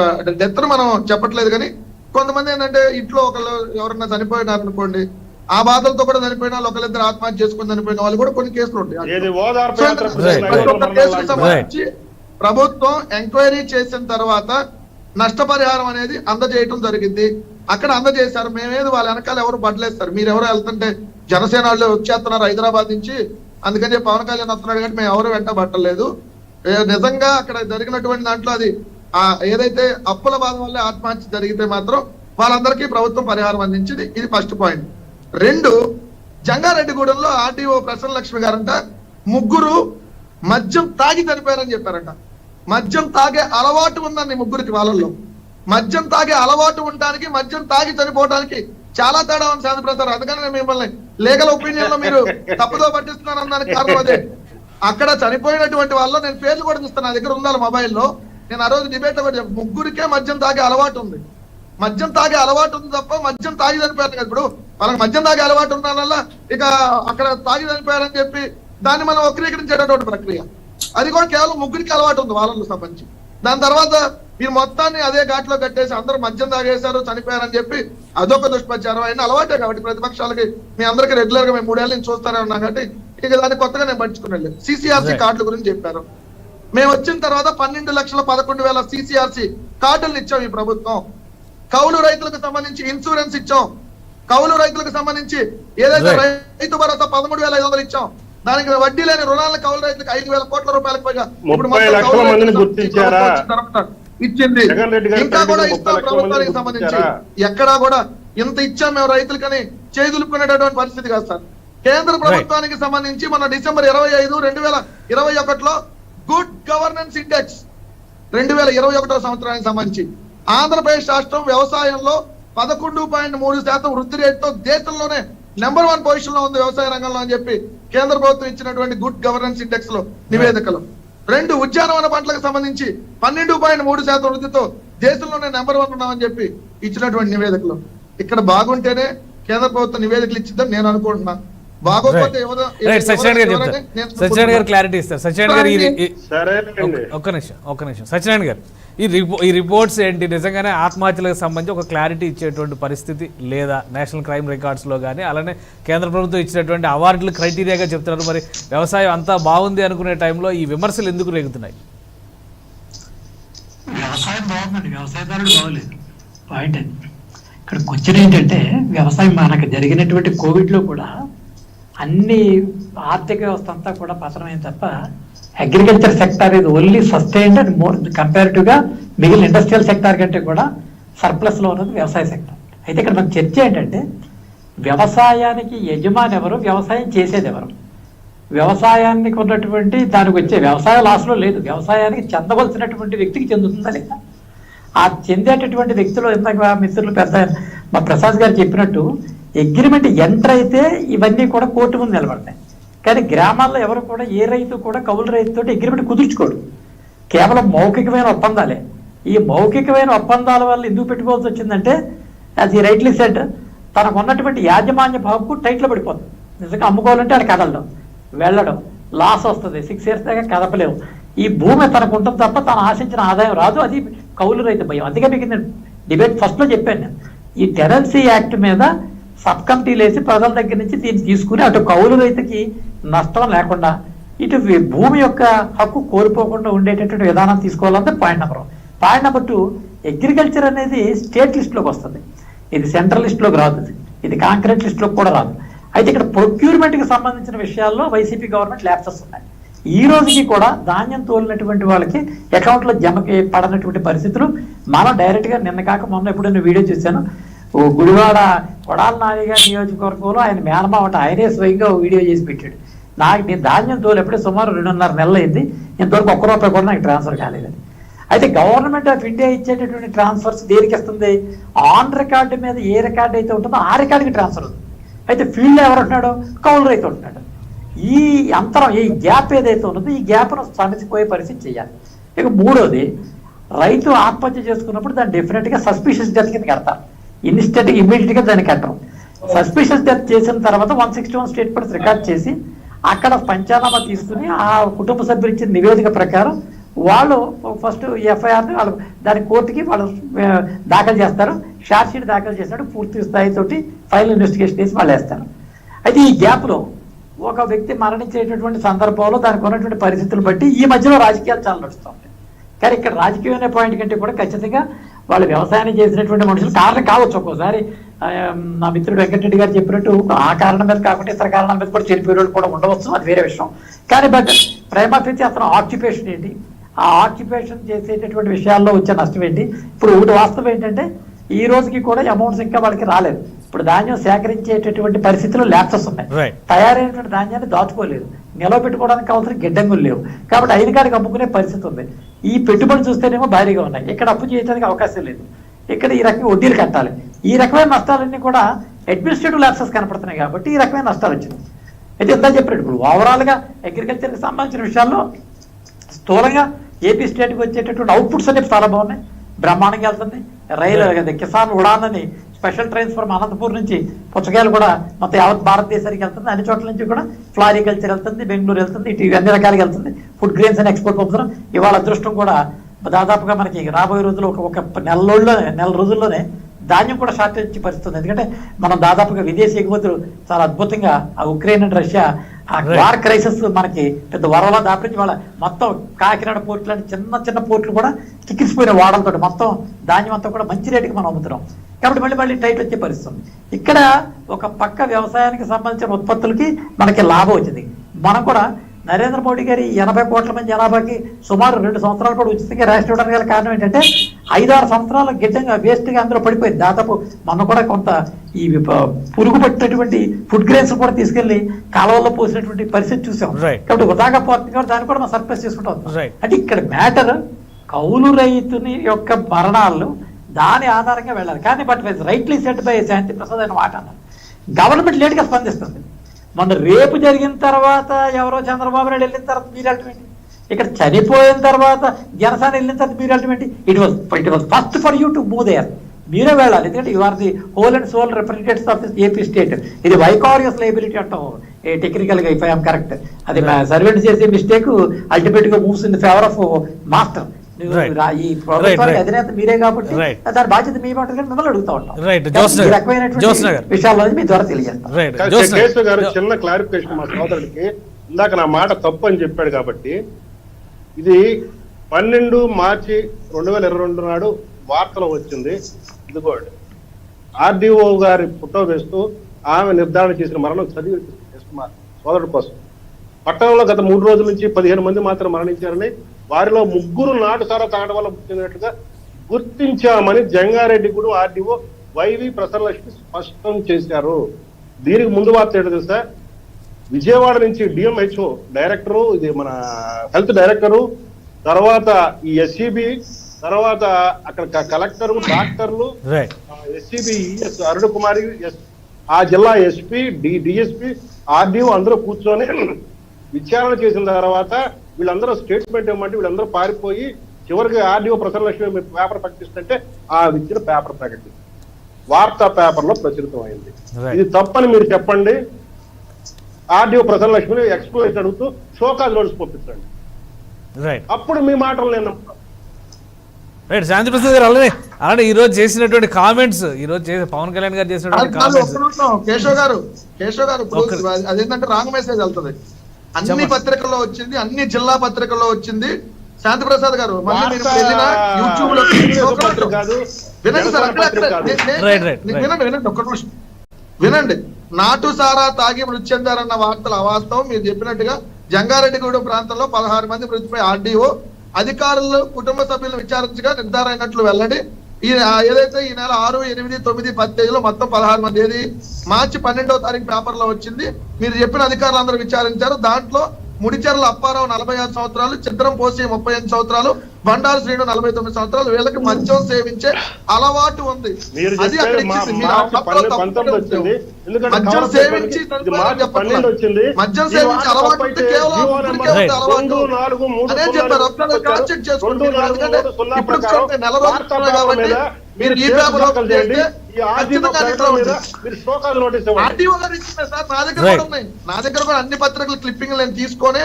డెత్ మనం చెప్పట్లేదు, కానీ కొంతమంది ఏంటంటే ఇంట్లో ఒకళ్ళు ఎవరన్నా చనిపోయినారు అనుకోండి, ఆ బాధలతో కూడా చనిపోయిన వాళ్ళు ఒకళ్ళిద్దరు ఆత్మహత్య చేసుకుని చనిపోయిన వాళ్ళు కూడా కొన్ని కేసులు ఉంటాయి. కేసుకు సంబంధించి ప్రభుత్వం ఎంక్వైరీ చేసిన తర్వాత నష్టపరిహారం అనేది అందజేయటం జరిగింది. అక్కడ అందజేశారు. మేమేది వాళ్ళ వెనకాల ఎవరు బట్టలేస్తారు, మీరు ఎవరు వెళ్తుంటే జనసేన వాళ్ళు వచ్చేస్తున్నారు హైదరాబాద్ నుంచి, అందుకని పవన్ కళ్యాణ్ వస్తున్నాడు కాబట్టి మేము ఎవరు వెంట పట్టలేదు. నిజంగా అక్కడ జరిగినటువంటి దాంట్లో అది ఏదైతే అప్పుల బాధ వల్ల ఆత్మహత్య జరిగితే మాత్రం వాళ్ళందరికీ ప్రభుత్వం పరిహారం అందించింది. ఇది ఫస్ట్ పాయింట్. 2, జంగారెడ్డిగూడెంలో ఆర్టీఓ ప్రసన్న లక్ష్మి గారంట ముగ్గురు మద్యం తాగి చనిపోయారని చెప్పారంట. మద్యం తాగే అలవాటు ఉందండి ముగ్గురికి. వాళ్ళల్లో మద్యం తాగే అలవాటు ఉండడానికి మద్యం తాగి చనిపోవడానికి చాలా తేడా ఉంది శాంతిప్రసాద్. అందుకని నేను మిమ్మల్ని లీగల్ ఒపీనియన్ లో మీరు తప్పుదో పట్టిస్తున్నాను అన్నదానికి కారణం అదే. అక్కడ చనిపోయినటువంటి వాళ్ళు నేను పేర్లు కూడా చూస్తాను, నా దగ్గర ఉండాలి మొబైల్లో. నేను ఆ రోజు డిబేట్ లో కూడా ముగ్గురికే మద్యం తాగే అలవాటు ఉంది. మద్యం తాగే అలవాటు ఉంది తప్ప మద్యం తాగి చనిపోయారు కదా. ఇప్పుడు వాళ్ళకి మద్యం తాగే అలవాటు ఉండడం వల్ల ఇక అక్కడ తాగి చనిపోయారని చెప్పి దాన్ని మనం వక్రీకరించేటటువంటి ప్రక్రియ. అది కూడా కేవలం ముగ్గురికి అలవాటు ఉంది వాళ్ళకు సంబంధించి. దాని తర్వాత మీరు మొత్తాన్ని అదే ఘాట్లో కట్టేసి అందరూ మద్యం తాగేశారు చనిపోయారని చెప్పి అదొక దుష్ప్రచారం. అయినా అలవాటే కాబట్టి ప్రతిపక్షాలకి మీ అందరికీ రెగ్యులర్ గా మేము 3 ఏళ్ళ నుంచి చూస్తానే ఉన్నాం కాబట్టి ఇక దాన్ని కొత్తగా నేను పట్టించుకుని వెళ్ళాను. సిసిఆర్సీ కార్డుల గురించి చెప్పారు. మేము వచ్చిన తర్వాత 12,11,000 సిసిఆర్సీ కార్డులను ఇచ్చాం ఈ ప్రభుత్వం. కౌలు రైతులకు సంబంధించి ఇన్సూరెన్స్ ఇచ్చాం. కౌలు రైతులకు సంబంధించి ఏదైతే రైతు భరోసా 13,500 ఇచ్చాం. దానికి వడ్డీ లేని రుణాలను కౌలు రైతులకు 5,000 కోట్ల రూపాయలకు పైగా ఇచ్చింది. ఇంకా కూడా ఇస్తాం ప్రభుత్వానికి సంబంధించి. ఎక్కడా కూడా ఇంత ఇచ్చాం మేము రైతులకని చేదులుకునేటటువంటి పరిస్థితి కాదు సార్. కేంద్ర ప్రభుత్వానికి సంబంధించి మన డిసెంబర్ 25, 2021లో గుడ్ గవర్నెన్స్ ఇండెక్స్ 2021వ సంవత్సరానికి సంబంధించి ఆంధ్రప్రదేశ్ రాష్ట్రం వ్యవసాయంలో 11.3% వృద్ధి రేటుతో దేశంలోనే నెంబర్ 1 పొజిషన్ లో ఉంది వ్యవసాయ రంగంలో అని చెప్పి కేంద్ర ప్రభుత్వం ఇచ్చినటువంటి గుడ్ గవర్నెన్స్ ఇండెక్స్ లో నివేదికలు. 2, ఉద్యానవన పంటలకు సంబంధించి 12.3% వృద్ధితో దేశంలోనే నెంబర్ 1 ఉన్నామని చెప్పి ఇచ్చినటువంటి నివేదికలు. ఇక్కడ బాగుంటేనే కేంద్ర ప్రభుత్వం నివేదికలు ఇచ్చిందని నేను అనుకుంటున్నా. బాగోకపోతే సత్యనారాయణ గారు క్లారిటీ ఇస్తారు. సత్యనారాయణ గారు ఒక్క నిమిషం సత్యనారాయణ గారు, ఈ రిపోర్ట్స్ ఏంటి? నిజంగానే ఆత్మహత్యలకు సంబంధించి ఒక క్లారిటీ ఇచ్చేటువంటి పరిస్థితి లేదా నేషనల్ క్రైమ్ రికార్డ్స్ లో కానీ, అలానే కేంద్ర ప్రభుత్వం ఇచ్చినటువంటి అవార్డులు క్రైటీరియాగా చెప్తున్నారు. మరి వ్యవసాయం అంతా బాగుంది అనుకునే టైంలో ఈ విమర్శలు ఎందుకు రేగుతున్నాయి? వ్యవసాయం బాగుందండి, వ్యవసాయదారుడు బాగోలేదు. పాయింట్ అది. ఇక్కడ క్వశ్చన్ ఏంటంటే వ్యవసాయం మనకు జరిగినటువంటి కోవిడ్ లో కూడా అన్ని ఆర్థిక వ్యవస్థ అంతా కూడా పతనమైంది తప్ప అగ్రికల్చర్ సెక్టార్ ఇది only sustained and more comparative గా మిగిలిన ఇండస్ట్రియల్ సెక్టార్ కంటే కూడా సర్ప్లస్ లో ఉన్నది వ్యవసాయ సెక్టార్. అయితే ఇక్కడ మన చర్చ ఏంటంటే వ్యవసాయానికి యజమాని ఎవరు, వ్యవసాయం చేసేది ఎవరు? వ్యవసాయానికి ఉన్నటువంటి దానికి వచ్చే వ్యవసాయ లాస్లో లేదు, వ్యవసాయానికి చెందవలసినటువంటి వ్యక్తికి చెందుతుందా లేదా? ఆ చెందేటటువంటి వ్యక్తులు ఇందాక మిత్రులు పెద్ద మా ప్రసాద్ గారు చెప్పినట్టు అగ్రిమెంట్ ఎంటర్ అయితే ఇవన్నీ కూడా కోర్టు ముందు నిలబడతాయి. కానీ గ్రామాల్లో ఎవరు కూడా ఏ రైతు కూడా కౌలు రైతుతో అగ్రిమెంట్ కుదుర్చుకోడు. కేవలం మౌఖికమైన ఒప్పందాలే. ఈ మౌఖికమైన ఒప్పందాల వల్ల ఎందుకు పెట్టుకోవాల్సి వచ్చిందంటే అది రైట్లీ సెట్ తనకు ఉన్నటువంటి యాజమాన్య భావకు టైట్లో పడిపోతుంది. నిజంగా అమ్ముకోవాలంటే అది కదలడం, వెళ్ళడం, లాస్ వస్తుంది, 6 years దాకా కదపలేవు. ఈ భూమి తనకు ఉంటుంది తప్ప తను ఆశించిన ఆదాయం రాదు. అది కౌలు రైతు భయం. అందుకే మీకు నేను డిబేట్ ఫస్ట్లో చెప్పాను. నేను ఈ టెనెన్సీ యాక్ట్ మీద సబ్ కమిటీలు వేసి ప్రజల దగ్గర నుంచి దీన్ని తీసుకుని అటు కౌలు రైతుకి నష్టం లేకుండా ఇటు భూమి యొక్క హక్కు కోల్పోకుండా ఉండేటటువంటి విధానం తీసుకోవాలంటే point number 1. Point number 2, agriculture అనేది స్టేట్ లిస్ట్లోకి వస్తుంది, ఇది సెంట్రల్ లిస్ట్లోకి రాదు, ఇది కాంక్రీట్ లిస్ట్లోకి కూడా రాదు. అయితే ఇక్కడ ప్రొక్యూర్మెంట్కి సంబంధించిన విషయాల్లో వైసీపీ గవర్నమెంట్ ల్యాప్సెస్ ఉన్నాయి. ఈ రోజుకి కూడా ధాన్యం తోలినటువంటి వాళ్ళకి అకౌంట్లో జమకి పడనటువంటి పరిస్థితులు మనం డైరెక్ట్గా నిన్న కాక మొన్న ఎప్పుడైనా వీడియో చూశాను. గుడివాడ కొడాల నాని గారి నియోజకవర్గంలో ఆయన మేనమావట ఆయనే స్వయంగా వీడియో చేసి పెట్టాడు. నేను ధాన్యం తోలు ఎప్పుడే సుమారు 2.5 నెలలు అయింది, ఇంతవరకు ₹1 కూడా నాకు ట్రాన్స్ఫర్ కాలేదని. అయితే గవర్నమెంట్ ఆఫ్ ఇండియా ఇచ్చేటటువంటి ట్రాన్స్ఫర్స్ దేనికి ఇస్తుంది? ఆన్ రికార్డు మీద ఏ రికార్డు అయితే ఉంటుందో ఆ రికార్డుకి ట్రాన్స్ఫర్ ఉంది. అయితే ఫీల్డ్లో ఎవరు ఉంటున్నాడు? కౌలు రైతు ఉంటున్నాడు. ఈ అంతరం, ఈ గ్యాప్ ఏదైతే ఉన్నదో ఈ గ్యాప్ను సమసిపోయే పరిస్థితి చేయాలి. ఇక మూడోది, రైతు ఆత్మహత్య చేసుకున్నప్పుడు దాన్ని డెఫినెట్గా సస్పిషియస్ డెత్ కింద కడతారు. ఇమ్మీడియట్గా దాన్ని కట్టరు. సస్పిషియస్ డెత్ చేసిన తర్వాత 161 స్టేట్మెంట్స్ రికార్డ్ చేసి అక్కడ పంచానామా తీసుకుని ఆ కుటుంబ సభ్యులు ఇచ్చిన నివేదిక ప్రకారం వాళ్ళు ఫస్ట్ ఎఫ్ఐఆర్ని వాళ్ళు దాని కోర్టుకి వాళ్ళు దాఖలు చేస్తారు. షార్ట్ షీట్ దాఖలు చేసినట్టు పూర్తి స్థాయితోటి ఫైనల్ ఇన్వెస్టిగేషన్ చేసి వాళ్ళు వేస్తారు. అయితే ఈ గ్యాప్లో ఒక వ్యక్తి మరణించేటటువంటి సందర్భంలో దానికి ఉన్నటువంటి పరిస్థితులు బట్టి ఈ మధ్యలో రాజకీయాలు చాలా నడుస్తూ ఉంటాయి. కానీ ఇక్కడ రాజకీయం అనే పాయింట్ కంటే కూడా ఖచ్చితంగా వాళ్ళు వ్యవసాయాన్ని చేసినటువంటి మనుషులు కారణం కావచ్చు. ఒక్కోసారి నా మిత్రుడు వెంకటరెడ్డి గారు చెప్పినట్టు ఆ కారణం మీద కాకుండా ఇతర కారణాల మీద కూడా చనిపోయే వాళ్ళు కూడా ఉండవచ్చు, అది వేరే విషయం. కానీ బట్ ప్రేమాఫితి అతను ఆక్యుపేషన్ ఏంటి, ఆ ఆక్యుపేషన్ చేసేటటువంటి విషయాల్లో వచ్చే నష్టం ఏంటి? ఇప్పుడు ఒకటి వాస్తవం ఏంటంటే ఈ రోజుకి కూడా అమౌంట్స్ ఇంకా వాళ్ళకి రాలేదు. ఇప్పుడు ధాన్యం సేకరించేటటువంటి పరిస్థితుల్లో ల్యాప్సెస్ ఉన్నాయి. తయారైనటువంటి ధాన్యాన్ని దాచుకోలేదు, నిలవ పెట్టుకోవడానికి కావాల్సిన గిడ్డంగులు లేవు. కాబట్టి అయిన కాడికి అమ్ముకునే పరిస్థితి ఉంది. ఈ పెట్టుబడులు చూస్తేనేమో భారీగా ఉన్నాయి. ఇక్కడ అప్పు చేయడానికి అవకాశం లేదు. ఇక్కడ ఈ రకమైన వడ్డీలు కట్టాలి. ఈ రకమైన నష్టాలన్నీ కూడా అడ్మినిస్ట్రేటివ్ ల్యాప్సెస్ కనపడుతున్నాయి. కాబట్టి ఈ రకమైన నష్టాలు వచ్చినాయి. అయితే ఎంత చెప్పినట్టు ఇప్పుడు ఓవరాల్గా అగ్రికల్చర్కి సంబంధించిన విషయాల్లో స్థూలంగా ఏపీ స్టేట్కి వచ్చేటటువంటి అవుట్పుట్స్ అనేవి చాలా బాగున్నాయి, బ్రహ్మాండంగా వెళ్తుంది. రైలు కిసాన్ ఉడాన్ అని స్పెషల్ ట్రైన్స్ ఫ్రమ్ అనంతపూర్ నుంచి పుచ్చకాయలు కూడా మొత్తం యావత్ భారతదేశానికి వెళ్తుంది. అన్ని చోట్ల నుంచి కూడా ఫ్లారికల్చర్ వెళ్తుంది, బెంగళూరు వెళ్తుంది, ఇటు అన్ని రకాలుగా వెళ్తుంది. ఫుడ్ గ్రెయిన్స్ అని ఎక్స్పోర్ట్ పంపుతున్నాం. ఇవాళ అదృష్టం కూడా దాదాపుగా మనకి రాబోయే రోజుల్లో ఒక నెల రోజుల్లోనే ధాన్యం కూడా షార్టేజ్ పరిస్థితుంది. ఎందుకంటే మనం దాదాపుగా విదేశీ ఎగుమతులు చాలా అద్భుతంగా ఆ ఉక్రెయిన్ అండ్ రష్యా ఆ వార్ క్రైసిస్ మనకి పెద్ద వరవలా దాపించి వాళ్ళ మొత్తం కాకినాడ పోర్టు లాంటి చిన్న పోర్టులు కూడా చిక్కిసిపోయిన వాడలతో మొత్తం ధాన్యం అంతా కూడా మంచి రేటుకి మనం అమ్ముతున్నాం. కాబట్టి మళ్ళీ టైట్ వచ్చే పరిస్థితుంది. ఇక్కడ ఒక పక్క వ్యవసాయానికి సంబంధించిన ఉత్పత్తులకి మనకి లాభం వచ్చింది. మనం కూడా నరేంద్ర మోడీ గారి 80 కోట్ల మంది జనాభాకి సుమారు 2 సంవత్సరాలు కూడా ఉచితంగా రేషన్ ఇవ్వడానికి గల కారణం ఏంటంటే 5-6 సంవత్సరాల గిడ్డంగా వేస్ట్గా అందులో పడిపోయింది. దాదాపు మనం కూడా కొంత ఈ పురుగు పట్టినటువంటి ఫుడ్ గ్రెయిన్స్ కూడా తీసుకెళ్లి కాలువల్లో పోసినటువంటి పరిస్థితి చూసాం. కాబట్టి వృధాగా పోతుంది కాబట్టి దాన్ని కూడా మనం సర్ప్రైజ్ చేసుకుంటాం. అంటే ఇక్కడ మ్యాటర్ కౌలు రైతుని యొక్క మరణాలు దాని ఆధారంగా వెళ్ళాలి. కానీ బట్ రైట్లీ సెట్ బై శాంతి ప్రసాద్ అని మాట అన్నారు. గవర్నమెంట్ లేట్గా స్పందిస్తుంది. మొన్న రేపు జరిగిన తర్వాత ఎవరో చంద్రబాబు నాయుడు వెళ్ళిన తర్వాత మీరు అల్టిమేట్, ఇక్కడ చనిపోయిన తర్వాత జనసేన వెళ్ళిన తర్వాత మీరు ultimate it was first for you to move there. మీరే వెళ్ళాలి. ఎందుకంటే you are the whole and sole representatives of this AP state. ఇది వైకారియస్ లైబిలిటీ అంటాం టెక్నికల్ గా, ఇఫ్ ఐఎమ్ కరెక్ట్. అది సర్వెంట్ చేసే మిస్టేక్ అల్టిమేట్ గా moves in favour of master. ఈ ప్రభుత్వానికి అధినేత మీరే కాబట్టి దాని బాధ్యత మీ మాట మిమ్మల్ని అడుగుతా ఉంటాం. విషయాల్లో మీ ద్వారా తెలియజేస్తాం. గారు చిన్న క్లారిఫికేషన్ మా సోదరుడికి, ఇందాక నా మాట తప్పు అని చెప్పాడు కాబట్టి ఇది 12 మార్చి 2022 నాడు వార్తలో వచ్చింది. ఇదిగోండి ఆర్డీఓ గారి ఫోటో వేస్తూ ఆమె నిర్ధారణ చేసిన మరణం చదివి మా సోదరుడి కోసం. పట్టణంలో గత 3 రోజుల నుంచి 15 మంది మాత్రం మరణించారని, వారిలో 3 నాటుసారా తాగడం వల్ల పుట్టినట్లుగా గుర్తించామని జంగారెడ్డిగూడు ఆర్డీఓ వైవి ప్రసన్నలక్ష్మి స్పష్టం చేశారు. దీనికి ముందు వార్త ఏంటో తెలుసా? విజయవాడ నుంచి డిఎంహెచ్ఓ డైరెక్టరు, ఇది మన హెల్త్ డైరెక్టరు, తర్వాత ఈ ఎస్సీబీ, తర్వాత అక్కడ కలెక్టరు, డాక్టర్లు, ఎస్సీబీ అరుణ కుమారి, ఆ జిల్లా ఎస్పీ, డిఎస్పీ, ఆర్డీఓ అందరూ కూర్చొని విచారణ చేసిన తర్వాత వీళ్ళందరూ స్టేట్మెంట్ ఇవ్వమంటే వీళ్ళందరూ పారిపోయి చివరికి ఆర్డీఓ ప్రసన్నలక్ష్మి పేపర్ ప్రకటిస్తుంటే ఆ ఇచ్చిన పేపర్ ప్రకటించింది, వార్తా పేపర్ లో ప్రచురితం అయింది. ఇది తప్పని మీరు చెప్పండి. ఆర్డీఓ ప్రసన్నలక్ష్మిని ఎక్స్ప్లోర్ అడుగుతూ షోకాజ్ నోటీస్ పంపించండి. అప్పుడు మీ మాటలు నేను రైట్. శాంతి ప్రసాద్ గారు అలానే ఈ రోజు చేసినటువంటి కామెంట్స్, ఈ రోజు పవన్ కళ్యాణ్ గారు చేసినటువంటి కామెంట్స్. కేశవ్ గారు అదేంటంటే రాంగ్ మెసేజ్ వెళ్తుంది. అన్ని పత్రికల్లో వచ్చింది, అన్ని జిల్లా పత్రికల్లో వచ్చింది. శాంతి ప్రసాద్ గారు మళ్ళీ మీరు వెళ్ళిన యూట్యూబ్ లో వినండి. నాటు సారా తాగి మృతి చెందారన్న వార్తలు అవాస్తవం. మీరు చెప్పినట్టుగా జంగారెడ్డిగూడెం ప్రాంతంలో 16 మంది మృతిపై ఆర్డీఓ అధికారులు కుటుంబ సభ్యులను విచారించగా నిర్ధారైనట్లు వెల్లడి. ఏదైతే ఈ నెల 6, 8, 9, 10 తేదీలో మొత్తం 16 మంది, ఏది మార్చి 12వ తారీఖు పేపర్ లో వచ్చింది. మీరు చెప్పిన అధికారులు అందరూ విచారించారు. దాంట్లో ముడిచెర్ల అప్పారావు 46 సంవత్సరాలు, చిత్రం పోసి 38 సంవత్సరాలు, బండారు శ్రీను 49 సంవత్సరాలు. వీళ్ళకి మద్యం సేవించే అలవాటు ఉంది. అది అక్కడ ఇచ్చింది. మద్యం సేవించి మద్యం సేవించి అలవాటు ఉంటే కేవలం అలవాటు అదే చెప్పారు. చెక్ చేసుకోండి. ఇప్పుడు నెల రోజులు కాబట్టి మీరు ఈ పేపర్ నా దగ్గర కూడా అన్ని పత్రికలు క్లిప్పింగ్ నేను తీసుకొని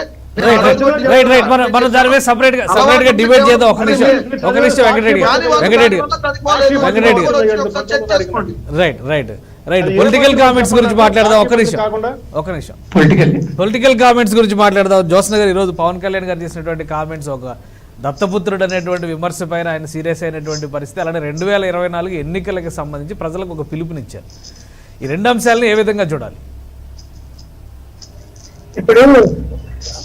మనం దాని మీద సపరేట్ గా డిబేట్ చేద్దాం. ఒక నిమిషం వెంకటరెడ్డి రైట్ పొలిటికల్ కామెంట్స్ గురించి మాట్లాడదాం. ఒక నిమిషం పొలిటికల్ కామెంట్స్ గురించి మాట్లాడదాం. జ్యోత్స్న గారు, ఈరోజు పవన్ కళ్యాణ్ గారు చేసినటువంటి కామెంట్స్, ఒక దత్తపుత్రుడు అనేటువంటి విమర్శ పైన ఆయన సీరియస్ అయినటువంటి పరిస్థితి, అలానే 2024 ఎన్నికలకు సంబంధించి ప్రజలకు ఒక పిలుపునిచ్చారు. ఈ రెండు అంశాలను ఏ విధంగా చూడాలి? ఇప్పుడు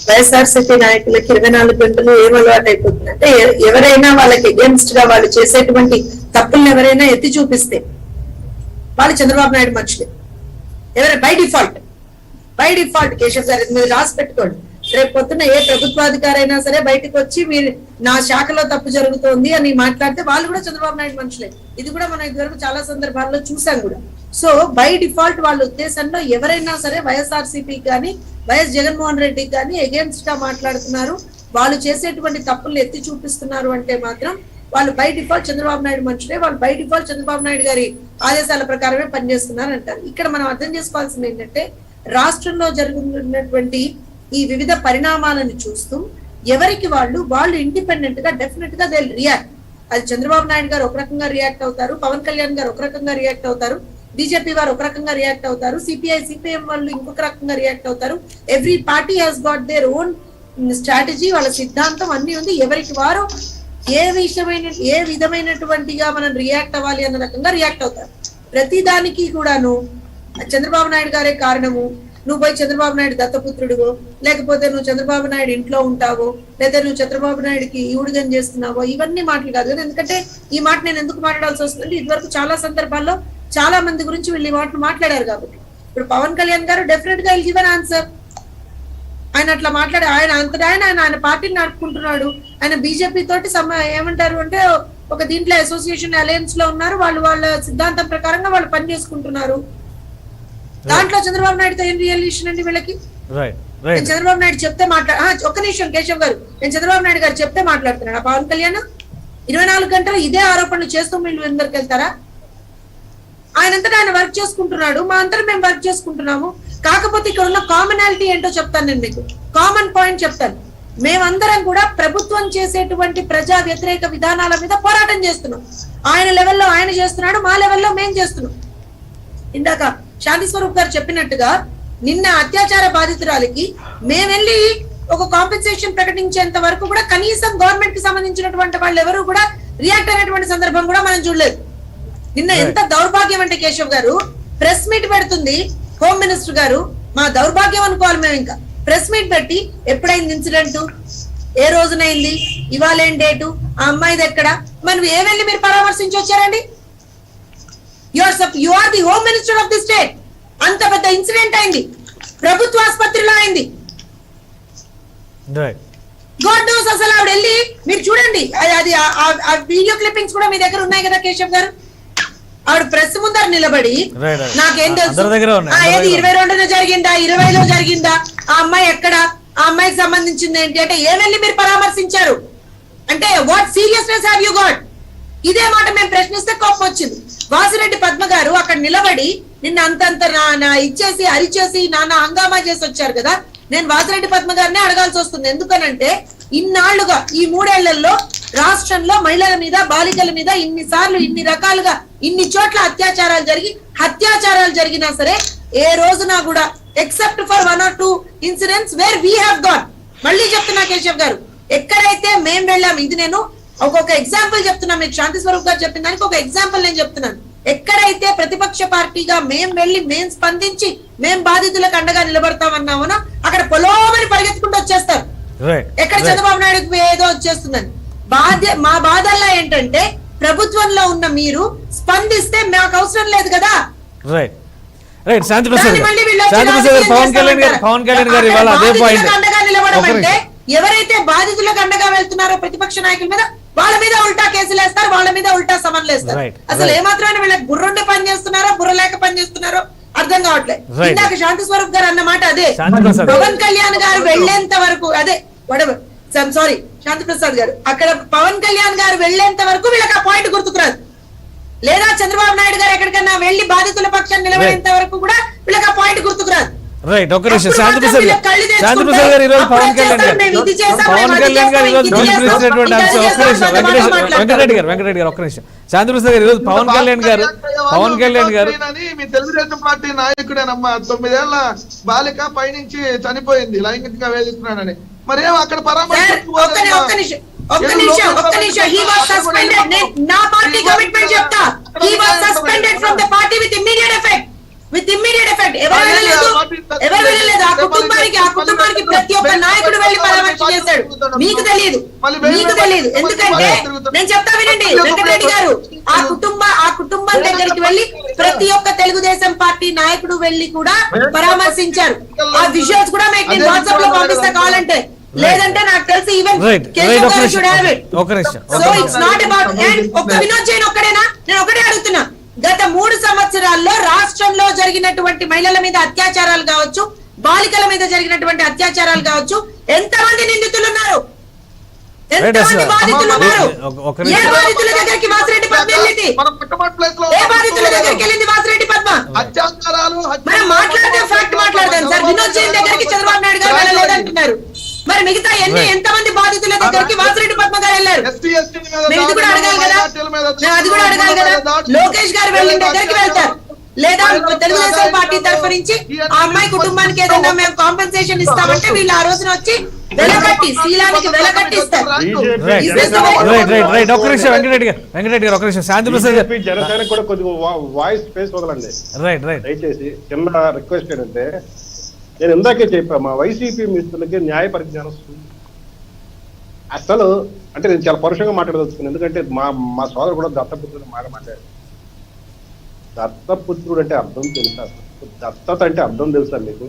వైఎస్ఆర్సీపీ నాయకులకి 24 గంటలు ఏం అలవాటు అయిపోతుంది అంటే, ఎవరైనా వాళ్ళకి అగేన్స్ట్ గా వాళ్ళు చేసేటువంటి తప్పుల్ని ఎవరైనా ఎత్తి చూపిస్తే వాళ్ళు చంద్రబాబు నాయుడు మనుషులే. బై డిఫాల్ట్ కేశవ్ గారు మీరు రాసి పెట్టుకోండి. రేపు పొద్దున్న ఏ ప్రభుత్వాధికారి అయినా సరే బయటకు వచ్చి మీరు నా శాఖలో తప్పు జరుగుతోంది అని మాట్లాడితే వాళ్ళు కూడా చంద్రబాబు నాయుడు మనుషులే. ఇది కూడా మనం ఇదివరకు చాలా సందర్భాల్లో చూసాం కూడా. సో బై డిఫాల్ట్ వాళ్ళ ఉద్దేశంలో ఎవరైనా సరే వైఎస్ఆర్సీపీ కానీ వైఎస్ జగన్మోహన్ రెడ్డికి కానీ అగేన్స్ట్ గా మాట్లాడుతున్నారు, వాళ్ళు చేసేటువంటి తప్పులు ఎత్తి చూపిస్తున్నారు అంటే మాత్రం వాళ్ళు బై డిఫాల్ట్ చంద్రబాబు నాయుడు మనుషులే, వాళ్ళు బై డిఫాల్ట్ చంద్రబాబు నాయుడు గారి ఆదేశాల ప్రకారమే పనిచేస్తున్నారు అంటారు. ఇక్కడ మనం అర్థం చేసుకోవాల్సింది ఏంటంటే, రాష్ట్రంలో జరుగుతున్నటువంటి ఈ వివిధ పరిణామాలను చూస్తూ ఎవరికి వాళ్ళు ఇండిపెండెంట్ గా డెఫినెట్ గా దే రియాక్ట్. అది చంద్రబాబు నాయుడు గారు ఒక రకంగా రియాక్ట్ అవుతారు, పవన్ కళ్యాణ్ గారు ఒక రకంగా రియాక్ట్ అవుతారు, బీజేపీ వారు ఒక రకంగా రియాక్ట్ అవుతారు, సిపిఎం వాళ్ళు ఇంకొక రకంగా రియాక్ట్ అవుతారు. Every party has got their own strategy, వాళ్ళ సిద్ధాంతం అన్ని ఉంది. ఎవరికి వారు ఏ విధమైనటువంటిగా మనం రియాక్ట్ అవ్వాలి అన్న రకంగా రియాక్ట్ అవుతారు. ప్రతి దానికి కూడాను చంద్రబాబు నాయుడు గారే కారణము, నువ్వు పోయి చంద్రబాబు నాయుడు దత్తపుత్రుడివో, లేకపోతే నువ్వు చంద్రబాబు నాయుడు ఇంట్లో ఉంటావో, లేదా నువ్వు చంద్రబాబు నాయుడుకి ఈవుడిగం చేస్తున్నావో, ఇవన్నీ మాటలు కాదు కదా. ఎందుకంటే ఈ మాట నేను ఎందుకు మాట్లాడాల్సి వస్తుంది, ఇదివరకు చాలా సందర్భాల్లో చాలా మంది గురించి వీళ్ళు ఈ మాటలు మాట్లాడారు కాబట్టి. ఇప్పుడు పవన్ కళ్యాణ్ గారు డెఫినెట్ గా గివ్ అన్ ఆన్సర్. ఆయన అట్లా మాట్లాడే ఆయన పార్టీని నడుపుకుంటున్నాడు. ఆయన బీజేపీ తోటి ఏమంటారు అంటే ఒక దీంట్లో అసోసియేషన్ అలయన్స్ లో ఉన్నారు, వాళ్ళ సిద్ధాంతం ప్రకారంగా వాళ్ళు పని చేసుకుంటున్నారు. దాంట్లో చంద్రబాబు నాయుడుతో ఏం రిలేషన్ అండి వీళ్ళకి? నేను చంద్రబాబు నాయుడు చెప్తే ఒక్క నిమిషం కేశవ్ గారు, నేను చంద్రబాబు నాయుడు గారు చెప్తే మాట్లాడుతున్నాడు ఆ పవన్ కళ్యాణ్ 24 గంటలు ఇదే ఆరోపణలు చేస్తూ వీళ్ళు అందరికి వెళ్తారా? ఆయనంతటా ఆయన వర్క్ చేసుకుంటున్నాడు, మా అంతటా మేము వర్క్ చేసుకుంటున్నాము. కాకపోతే ఇక్కడ ఉన్న కామనాలిటీ ఏంటో చెప్తాను నేను మీకు. కామన్ పాయింట్ చెప్తాను. మేమందరం కూడా ప్రభుత్వం చేసేటువంటి ప్రజా వ్యతిరేక విధానాల మీద పోరాటం చేస్తున్నాం. ఆయన లెవెల్లో ఆయన చేస్తున్నాడు, మా లెవెల్లో మేము చేస్తున్నాం. ఇందాక శాంతి స్వరూప్ గారు చెప్పినట్టుగా నిన్న అత్యాచార బాధితురాలికి మేము వెళ్ళి ఒక కాంపెన్సేషన్ ప్రకటించేంత వరకు కూడా కనీసం గవర్నమెంట్ కి సంబంధించినటువంటి వాళ్ళు ఎవరు కూడా రియాక్ట్ అయినటువంటి సందర్భం కూడా మనం చూడలేదు. నిన్న ఎంత దౌర్భాగ్యం అంటే కేశవ్ గారు ప్రెస్ మీట్ పెడుతుంది హోమ్ మినిస్టర్ గారు, మా దౌర్భాగ్యం అనుకోవాలి మేము. ఇంకా ప్రెస్ మీట్ పెట్టి ఎప్పుడైంది ఇన్సిడెంట్, ఏ రోజునైంది, ఇవాళ ఏం డేటు, ఆ అమ్మాయిది ఎక్కడ, మనం ఏ వెళ్ళి మీరు పరామర్శించి వచ్చారండి? You are the home minister of the state. అంత పెద్ద ఇన్సిడెంట్ అయింది, ప్రభుత్వ ఆసుపత్రిలో అయింది. గాడ్ నోస్ అసలు ఆవిడ వెళ్ళి మీరు చూడండి, అది ఆ వీడియో క్లిప్పింగ్స్ కూడా మీ దగ్గర ఉన్నాయి కదా కేశవ్ గారు. ఆవిడ ప్రెస్ ముందర నిలబడి నాకేం తెలుసు, ఏది 22న జరిగిందా 20లో జరిగిందా, ఆ అమ్మాయి ఎక్కడ, ఆ అమ్మాయికి సంబంధించింది ఏంటి అంటే ఏ వెళ్ళి మీరు పరామర్శించారు అంటే what seriousness have you got? ఇదే మాట మేము ప్రశ్నిస్తే కోపం వచ్చింది. వాసిరెడ్డి పద్మ గారు అక్కడ నిలబడి నిన్న అంతంత ఇచ్చేసి అరిచేసి నానా హంగామా చేసి వచ్చారు కదా. నేను వాసిరెడ్డి పద్మ గారినే అడగాల్సి వస్తుంది. ఎందుకనంటే ఇన్నాళ్లుగా ఈ 3 ఏళ్లలో రాష్ట్రంలో మహిళల మీద బాలికల మీద ఇన్నిసార్లు ఇన్ని రకాలుగా ఇన్ని చోట్ల అత్యాచారాలు జరిగినా సరే ఏ రోజున కూడా except for 1 or 2 incidents where we have got. మళ్ళీ చెప్తున్నా కేశవ్ గారు, ఎక్కడైతే మేము వెళ్ళాము, ఇది నేను ఒక్కొక్క ఎగ్జాంపుల్ చెప్తున్నా, మీకు శాంతి స్వరూప్ గారు చెప్పిన దానికి ఒక ఎగ్జాంపుల్ నేను చెప్తున్నాను. ఎక్కడైతే ప్రతిపక్ష పార్టీగా మేం స్పందించి మేం బాధితులకు అండగా నిలబడతామన్నామో అక్కడ పొలోమని పరిగెత్తుకుంటూ వచ్చేస్తారు. ఎక్కడ చంద్రబాబు నాయుడు ఏదో వచ్చేస్తుందని. మా బాధల్లో ఏంటంటే ప్రభుత్వంలో ఉన్న మీరు స్పందిస్తే మాకు అవసరం లేదు కదా. రైట్ రైట్ శాంతిప్రసాద్ దాన్ని మళ్ళీ వీళ్ళు వచ్చి శాంతిప్రసాద్ గారు, రాజకీయం పవన్ కళ్యాణ్ చేస్తామంటారు. గారు ఇవాళ అదే బాధితులకు పాయింట్. అండగా నిలబడడం అంటే ఎవరైతే బాధితులకు అండగా వెళ్తున్నారో ప్రతిపక్ష నాయకుల మీద వాళ్ళ మీద ఉల్టా కేసులు వేస్తారు, వాళ్ళ మీద ఉల్టా సమన్లు వేస్తారు. Right, అసలు right. ఏమాత్రమైన వీళ్ళకి బుర్రుండి పని చేస్తున్నారో బుర్ర లేక పని చేస్తున్నారో అర్థం కావట్లేదు. Right. ఇందాక శాంతి స్వరూప్ గారు అన్న మాట అదే, శాంతిప్రసాద్ గారు. పవన్ కళ్యాణ్ గారు వెళ్లేంత వరకు అదే సారీ శాంతి ప్రసాద్ గారు అక్కడ పవన్ కళ్యాణ్ గారు వెళ్లేంత వరకు వీళ్ళకి ఆ పాయింట్ గుర్తుకురాదు. లేదా చంద్రబాబు నాయుడు గారు ఎక్కడికన్నా వెళ్లి బాధితుల పక్షాన్ని నిలబడేంత వరకు కూడా వీళ్ళకి ఆ పాయింట్ గుర్తుకురాదు. రైట్ ఒక్క నిమిషం అప్పుడు శాంతిప్రసాద్ మాత్రం గారు, వీళ్ళకి శాంతిప్రసాద్ గారు ఈరోజు అప్పుడు పవన్ కళ్యాణ్ గారు, మేము ఇది చేసాం, పవన్ మేము అది కళ్యాణ్ గారు ఈరోజు చేసాం, ఇది పిలుపునిచ్చినటువంటి చేసాం, అంశం. ఒక్క నిమిషం ఇది చేసాం, శాంతిప్రసాద్ గారు ఈరోజు పవన్ కళ్యాణ్ గారు, పవన్ కళ్యాణ్ గారు మీ తెలుగుదేశం పార్టీ నాయకుడేనమ్మా, 9 ఏళ్ల బాలిక పైనుంచి చనిపోయింది లైంగికంగా వేధిస్తున్నాడని. మరేం అక్కడ ఒక్క నిమిషం he was suspended. నా పార్టీ కమిట్మెంట్ చెప్తా, he was suspended from the party with immediate effect. ఎవరు వెళ్ళలేదు. ఆ కుటుంబానికి ప్రతి ఒక్క నాయకుడు వెళ్ళి పరామర్శ చేశాడు. మీకు తెలియదు. ఎందుకంటే నేను చెప్తా వినండి వెంకటరెడ్డి గారు, ఆ కుటుంబం దగ్గరికి వెళ్ళి ప్రతి ఒక్క తెలుగుదేశం పార్టీ నాయకుడు వెళ్ళి కూడా పరామర్శించారు. ఆ విజువల్స్ కూడా మీకు నేను వాట్సాప్ లో పంపిస్తా కావాలంటే, లేదంటే నాకు తెలిసి even so it's not about. And ఒక్క వినోద్ జైన్ ఒక్కడేనా? నేను ఒకటే అడుగుతున్నా, గత 3 సంవత్సరాల్లో రాష్ట్రంలో జరిగినటువంటి మహిళల మీద అత్యాచారాలు కావచ్చు, బాలికల మీద జరిగినటువంటి అత్యాచారాలు కావచ్చు, ఎంతమంది నిందితులు ఉన్నారు? ఎంతమంది బాధితులు ఉన్నారు? ఏ బాధితుల దగ్గరికి వాసిరెడ్డి పద్మ వెళ్ళింది? ఏ బాధితుల దగ్గరికి వెళ్ళింది వాసిరెడ్డి పద్మ? మనం మాట్లాడితే ఫ్యాక్ట్ మాట్లాడదాం సార్. వినోద్ జైన్ దగ్గరికి చంద్రబాబు నాయుడు గారు వెళ్ళలేదంటున్నారు. మరి మిగతా ఎంతమంది బాధితుల దగ్గరికి వాసిరెడ్డి పద్మ గారు వెళ్ళారు? మేము ఇది కూడా అడగాలి కదా, మేము అది కూడా అడగాలి కదా. లోకేష్ గారు వెళ్ళిన దగ్గరికి వెళ్తారు, లేదా తెలుగుదేశం పార్టీ తరఫు నుంచి ఆ అమ్మాయి కుటుంబానికి ఏదైనా మేము కాంపెన్సేషన్ ఇస్తామంటే వీళ్ళు ఆ రోజున వచ్చి వెలకట్టి శీలానికి వెలకట్టి ఇస్తారు. వెంకటరెడ్డి గారు ఒక్క నిమిషం. శాంతిప్రసాద్ గారు, జనసేన కూడా కొద్దిగా వాయిస్ స్పేస్ వదలండి దయచేసి. చిన్న రిక్వెస్ట్ ఏంటంటే, నేను ఇందాకే చెప్పా, మా వైసీపీ మిత్రులకి న్యాయ పరిజ్ఞానం అసలు అంటే నేను చాలా పరుషంగా మాట్లాడదలుచుకున్నాను. ఎందుకంటే మా సోదరు కూడా దత్తపుత్రుడు మాట్లాడారు. దత్తపుత్రుడు అంటే అర్థం తెలుసా? దత్తత అంటే అర్థం తెలుసా మీకు?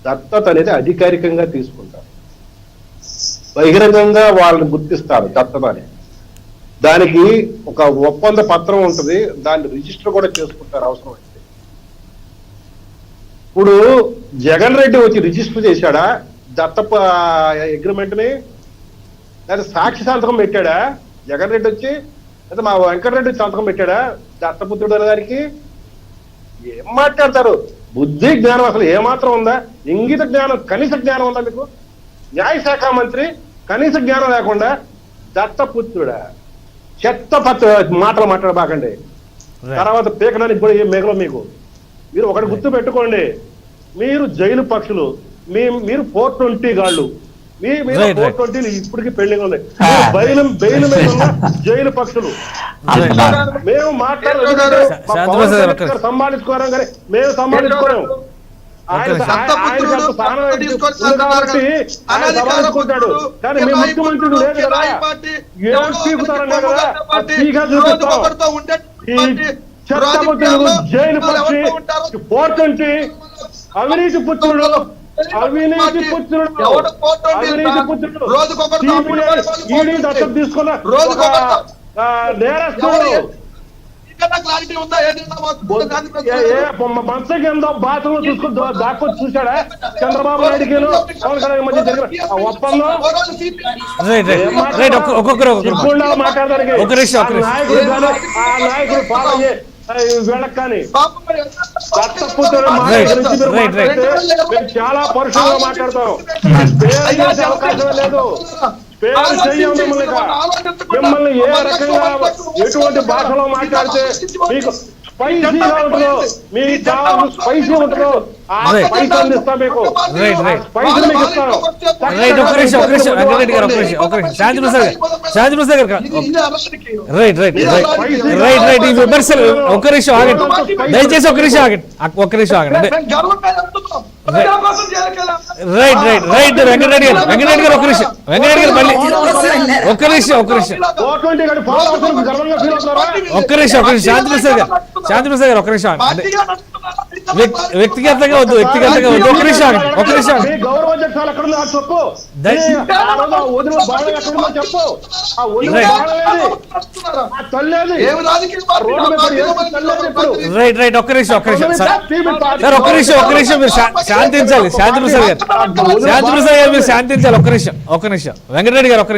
దత్తత అనేది అధికారికంగా తీసుకుంటారు, బహిరంగంగా వాళ్ళని గుర్తిస్తారు దత్తత అని. దానికి ఒక ఒప్పంద పత్రం ఉంటుంది, దాన్ని రిజిస్టర్ కూడా చేసుకుంటారు అవసరం అయితే. ఇప్పుడు జగన్ రెడ్డి వచ్చి రిజిస్టర్ చేశాడా దత్తప అగ్రిమెంట్ ని? లేదా సాక్షి సంతకం పెట్టాడా జగన్ రెడ్డి వచ్చి? లేదా మా వెంకటరెడ్డి సంతకం పెట్టాడా దత్తపుత్రుడు అనే దానికి? ఏం మాట్లాడతారు? బుద్ధి జ్ఞానం అసలు ఏమాత్రం ఉందా? ఇంగిత జ్ఞానం, కనీస జ్ఞానం ఉందా మీకు? న్యాయశాఖ మంత్రి కనీస జ్ఞానం లేకుండా దత్తపుత్రుడా? చెత్త మాటలు మాట్లాడబాకండి. తర్వాత పీకడానికి కూడా ఏం మిగలో మీకు. మీరు ఒకటి గుర్తు పెట్టుకోండి, మీరు జైలు పక్షులు, మీరు 420 గాళ్ళు, మీ మీద 420 ఇప్పటికీ పెండింగ్ ఉంది. బెయిల్ మీద ఉన్న జైలు పక్షులు. మేము సంపాదించుకోరాం కానీ మేము సంపాదించుకోలేము. ఆయన సంపాదించుకుంటాడు కానీ మీ ముఖ్యమంత్రుడు లేదు కదా. ఏం పీకుతారన్నా కదా, చూపిస్తాం. చెత్తపుత్రుడు, జైలు పక్షి, 420 అవినీతి పుత్రుడు, ఈడీ దత్తత తీసుకున్న నేరస్తుడు. మంచం కింద బాత్రూమ్ చూసుకుని దాక్కొచ్చి చూశాడా చంద్రబాబు నాయుడుకి పవన్ కళ్యాణ్ మధ్య జరిగిన ఒప్పందం? మాట్లాడడానికి ఆ నాయకుడు ఫాలో వీళ్ళకి కానీ చాలా పరుషంగా మాట్లాడతాం. అవకాశం లేదు. మిమ్మల్ని ఏ రకంగా ఎటువంటి భాషలో మాట్లాడితే మీకు స్పైసీగా ఉంటుందో, మీ స్పైసీ ఉంటుందో ఆ స్పైస్ అందిస్తాం మీకు. స్పైసీ మీకు ఇస్తాను. దయచేసి ఒక్క నిమిషం ఆగండి. ప్రజల కోసం జైలుకి వెళ్ళాలి. రైట్ వెంకటరెడ్డి గారు ఒక నిమిషం మళ్ళీ ఒక్క నిమిషం శాంతిప్రసాద్ గారు ఒక్క నిమిషం పార్టీగా నడుస్తున్నారు. వ్యక్తిగతంగా వద్దు ఒక్క నిమిషం మీ గౌరవం చెప్పాలి ఎక్కడ ఉందో అది చెప్పు. ఆ రోజు ఆ వదిన బాధ ఎక్కడ ఉందో చెప్పు. ఆ వదిన బాధ లేదు. ఆ తల్లేదు. ఏమి రాజకీయ పార్టీ రోడ్డు మీద పడి ఏడుస్తూ తల్లేదు ఇప్పుడు. రైట్ ఒక్క నిమిషం సార్ ఒక్క నిమిషం మీరు శాంతించాలి. శాంతిప్రసాద్ గారు మీరు శాంతించాలి. ఒక్క నిమిషం వెంకటరెడ్డి గారు ఒక్క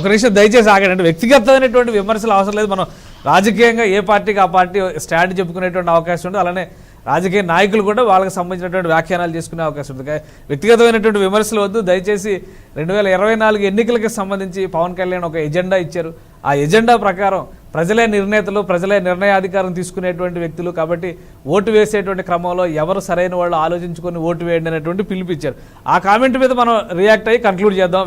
నిమిషం దయచేసి ఆగండి. అంటే వ్యక్తిగతమైనటువంటి విమర్శలు అవసరం లేదు. మనం రాజకీయంగా ఏ పార్టీకి ఆ పార్టీ స్టాండ్ చెప్పుకునేటువంటి అవకాశం ఉంటుంది. అలానే రాజకీయ నాయకులు కూడా వాళ్ళకి సంబంధించినటువంటి వ్యాఖ్యానాలు చేసుకునే అవకాశం ఉంటుంది. వ్యక్తిగతమైనటువంటి విమర్శలు వద్దు దయచేసి. 2024 ఎన్నికలకి సంబంధించి పవన్ కళ్యాణ్ ఒక ఎజెండా ఇచ్చారు. ఆ ఎజెండా ప్రకారం ప్రజలే నిర్ణేతలు, ప్రజలే నిర్ణయాధికారం తీసుకునేటువంటి వ్యక్తులు కాబట్టి ఓటు వేసేటువంటి క్రమంలో ఎవరు సరైన వాళ్ళు ఆలోచించుకొని ఓటు వేయండి అనేటువంటి పిలిపించారు. ఆ కామెంట్ మీద మనం రియాక్ట్ అయ్యి కంక్లూడ్ చేద్దాం.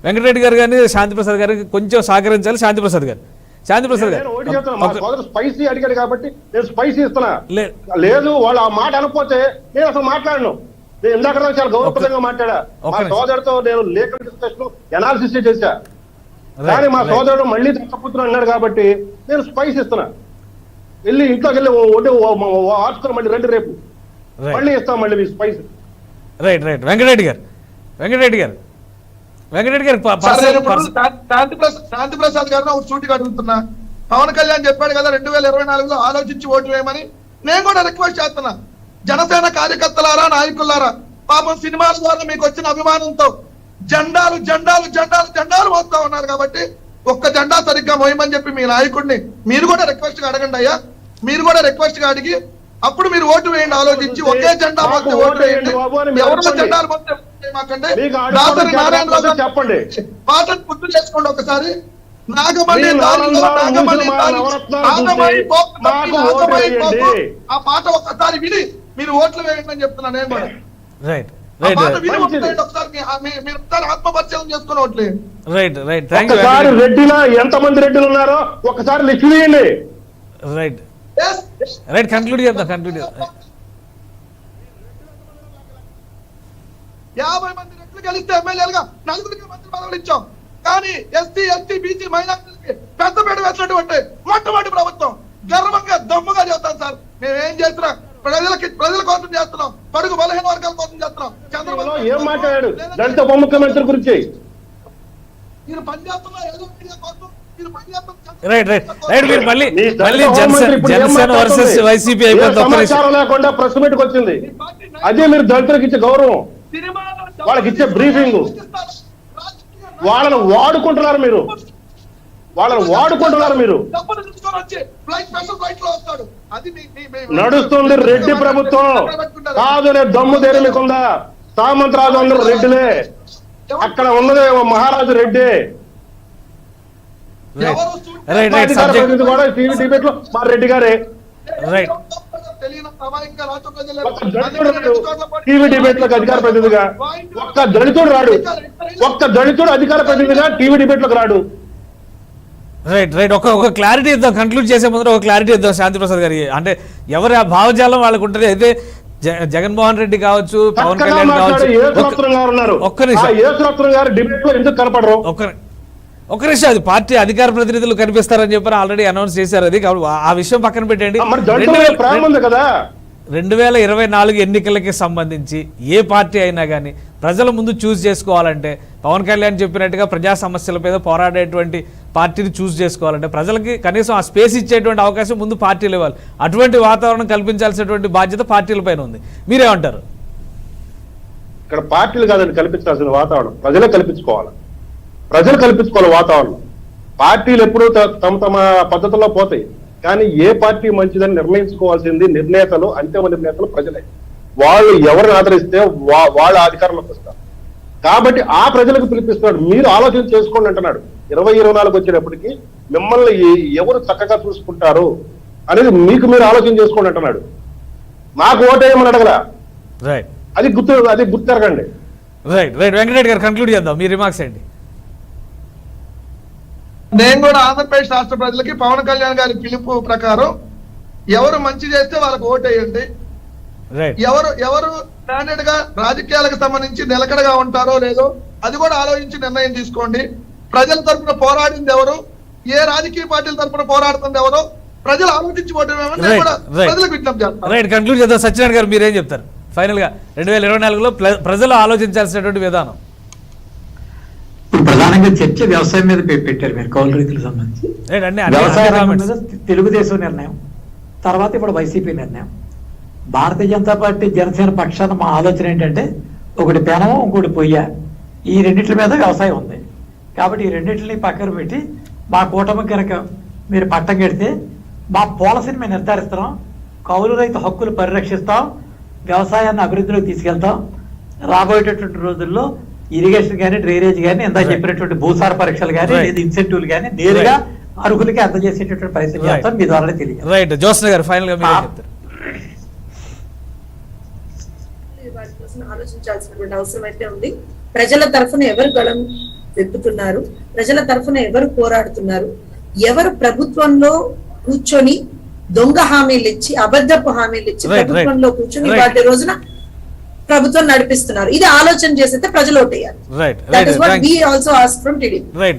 వెంకటరెడ్డి గారు కానీ శాంతిప్రసాద్ గారికి కొంచెం సహకరించాలి. శాంతిప్రసాద్ గారు స్పైసీ అడిగాడు కాబట్టి నేను స్పైసీ ఇస్తున్నా. లేదు వాళ్ళు ఆ మాట అనకపోతే నేను అసలు మాట్లాడను. నేను ఇందాక చాలా గౌరవప్రదంగా మాట్లాడా. మా సోదరుడితో నేను లీగల్ డిస్కషన్ ఎనాలిసిస్ చేశా. కానీ మా సోదరుడు మళ్ళీ తప్పపుత్రుడు అన్నాడు కాబట్టి నేను స్పైస్ ఇస్తున్నా. వెళ్ళి ఇంట్లోకి వెళ్ళి ఆర్చుకుని మళ్ళీ రండి రేపు మళ్ళీ ఇస్తాం మళ్ళీ మీ స్పైస్. రైట్ వెంకటరెడ్డి గారు శాంతిప్రసాద్ గారిని ఒక సూటిగా అడుగుతున్నా. పవన్ కళ్యాణ్ చెప్పాడు కదా 2024లో ఆలోచించి ఓటు వేయమని. నేను కూడా రిక్వెస్ట్ చేస్తున్నా, జనసేన కార్యకర్తలారా, నాయకులారా, పాపం సినిమాల ద్వారా మీకు వచ్చిన అభిమానంతో జెండాలు మోస్తా ఉన్నారు కాబట్టి ఒక్క జెండా సరిగ్గా మోయమని చెప్పి మీ నాయకుడిని మీరు కూడా రిక్వెస్ట్ గా అడగండి అయ్యా. మీరు కూడా రిక్వెస్ట్ గా అడిగి అప్పుడు మీరు ఓటు వేయండి. ఆలోచించి ఒకే జెండా మోస్తే ఓటు వేయండి. ఎవరో జెండాలు మోస్తే చెప్పండి. పాటను గుర్తు చేసుకోండి ఒకసారి. ఆ పాట ఒక్కసారి విని మీరు ఓట్లు వేయండి అని చెప్తున్నా. నేను కూడా ఒకసారి ఆత్మపరిచయం చేసుకుని ఓట్లు ఒకసారి రెడ్డిలా ఎంతమంది రెడ్డిలు ఉన్నారో ఒకసారి లిస్ట్ చేయండి. కంక్లూడ్ చేద్దాం 50 మంది రెట్లు గెలిస్తే ఎమ్మెల్యేలుగా 4 మంత్రి పదవులు ఇచ్చాం. కానీ ఎస్సీ ఎస్టీ బీసీ మైనారిటీలకి పెద్దపేట వేసినటువంటి మొట్టమొదటి ప్రభుత్వం. గర్వంగా దమ్ముగా చెప్తాం సార్. మేమేం చేస్తున్నా ప్రజల కోసం చేస్తున్నాం, పడుగు బలహీన వర్గాల కోసం చేస్తున్నాం. చంద్రబాబు ఏం మాట్లాడాడు దళిత ఉప ముఖ్యమంత్రి గురించి? మీరు పనిచేస్తున్నా ఏదో మీడియా కోసం మీరు సమాచారం లేకుండా ప్రెస్ మీట్కి వచ్చింది. అదే మీరు దళితులకు ఇచ్చే గౌరవం, వాళ్ళకి ఇచ్చే బ్రీఫింగ్. వాళ్ళని వాడుకుంటున్నారు మీరు. నడుస్తుంది రెడ్డి ప్రభుత్వం కాదు. దమ్ము ధైర్యం మీకుందా? సామంతరాజు అందరూ రెడ్డిలే. అక్కడ ఉన్నది మహారాజు రెడ్డి. కూడా టీవీ డిబేట్ లో మా రెడ్డి గారే. టీవీ డిబేట్ లోకి అధికార ప్రతినిధిగా ఒక్క దళితుడు రాడు. అధికార ప్రతినిధిగా టీవీ డిబేట్ లోకి రాడు. ఒక క్లారిటీ ఇద్దాం. కంక్లూడ్ చేసే ముందు ఒక క్లారిటీ ఇద్దాం శాంతిప్రసాద్ గారి. అంటే ఎవరి ఆ భావజాలం వాళ్ళకు ఉంటుంది. అయితే జగన్మోహన్ రెడ్డి కావచ్చు, పవన్ కళ్యాణ్ కావచ్చు, ఒక్క నిమిషం గారు డిబేట్ లో ఎందుకు కనపడరు? ఒక నిమిషం. అది పార్టీ అధికార ప్రతినిధులు కనిపిస్తారని చెప్పి ఆల్రెడీ అనౌన్స్ చేశారు. అది ఆ విషయం పక్కన పెట్టండి. 2024 ఎన్నికలకి సంబంధించి ఏ పార్టీ అయినా కానీ ప్రజల ముందు చూస్ చేసుకోవాలంటే పవన్ కళ్యాణ్ చెప్పినట్టుగా ప్రజా సమస్యల మీద పోరాడేటువంటి పార్టీని చూస్ చేసుకోవాలంటే ప్రజలకి కనీసం ఆ స్పేస్ ఇచ్చేటువంటి అవకాశం ముందు పార్టీలు ఇవ్వాలి. అటువంటి వాతావరణం కల్పించాల్సినటువంటి బాధ్యత పార్టీల పైన ఉంది. మీరేమంటారు? ఇక్కడ పార్టీలు కాదండి కల్పించాల్సిన వాతావరణం ప్రజలే కల్పించుకోవాలి. వాతావరణం. పార్టీలు ఎప్పుడూ తమ పద్ధతుల్లో పోతాయి. కానీ ఏ పార్టీ మంచిదని నిర్ణయించుకోవాల్సింది అంతిమ నిర్ణేతలు ప్రజలే. వాళ్ళు ఎవరిని ఆదరిస్తే వాళ్ళ అధికారంలోకి వస్తారు. కాబట్టి ఆ ప్రజలకు పిలిపిస్తున్నాడు. మీరు ఆలోచన చేసుకోండి అంటున్నాడు. 2024 వచ్చేటప్పటికి మిమ్మల్ని ఎవరు చక్కగా చూసుకుంటారు అనేది మీరు ఆలోచన చేసుకోండి అంటున్నాడు. నాకు ఓటేయమని అడగలా. అది గుర్తెరగండి. వెంకటరెడ్డి గారు కంక్లూడ్ చేద్దాం. మీ రిమార్క్స్ ఏంటి? నేను కూడా ఆంధ్రప్రదేశ్ రాష్ట్ర ప్రజలకి పవన్ కళ్యాణ్ గారి పిలుపు ప్రకారం ఎవరు మంచి చేస్తే వాళ్ళకి ఓటేయండి, రైట్ ఎవరు స్టాండర్డ్ గా రాజకీయాలకు సంబంధించి నిలకడగా ఉంటారో లేదో అది కూడా ఆలోచించి నిర్ణయం తీసుకోండి. ప్రజల తరపున పోరాడింది ఎవరు, ఏ రాజకీయ పార్టీల తరపున పోరాడుతుంది ఎవరో ప్రజలు ఆలోచించి ప్రజలకు విజ్ఞప్తి చేస్తారు. రైట్, కంక్లూడ్ చేద్దాం. సత్యనారాయణ గారు మీరేం చెప్తారు ఫైనల్ గా 2024లో ప్రజలు ఆలోచించాల్సినటువంటి విధానం? ఇప్పుడు ప్రధానంగా చర్చ వ్యవసాయం మీద పెట్టారు మీరు, కౌలు రైతులకు సంబంధించి. వ్యవసాయ రంగం మీద తెలుగుదేశం నిర్ణయం, తర్వాత ఇప్పుడు వైసీపీ నిర్ణయం. భారతీయ జనతా పార్టీ జనసేన పక్షాన మా ఆలోచన ఏంటంటే ఒకటి పెనము, ఇంకోటి పొయ్య, ఈ రెండింటి మీద వ్యవసాయం ఉంది. కాబట్టి ఈ రెండింటిని పక్కన పెట్టి మా కూటమి కనుక మీరు పట్టం కడితే మా పాలసీని మేము నిర్ధారిస్తున్నాం, కౌలు రైతు హక్కులు పరిరక్షిస్తాం, వ్యవసాయాన్ని అభివృద్ధిలోకి తీసుకెళ్తాం. రాబోయేటటువంటి రోజుల్లో ఇరిగేషన్ కానీ, డ్రైనేజ్ కానీ, ఇందాక చెప్పినటువంటి భూసార పరీక్షలు కానీ, లేదా ఇన్సెంటివ్లు కానీ నేరుగా అర్హులకి అందజేసేటటువంటి ప్రయత్నం చేస్తాం మీ ద్వారా తెలియదు. రైట్, జ్యోత్స్న గారు ఫైనల్ గా మీరేం చెప్తారు? వాటి కోసం ఆలోచించాల్సినటువంటి అవసరం అయితే ఉంది. ప్రజల తరఫున ఎవరు గళం వెప్పుతున్నారు, ప్రజల తరఫున ఎవరు పోరాడుతున్నారు, ఎవరు ప్రభుత్వంలో కూర్చొని దొంగ హామీలు ఇచ్చి, అబద్ధపు హామీలు ఇచ్చి ప్రభుత్వంలో కూర్చొని వాటి రోజున ప్రభుత్వం నడిపిస్తున్నారు, ఇది ఆలోచన చేస్తే ప్రజలు ఓటేయాలి. రైట్,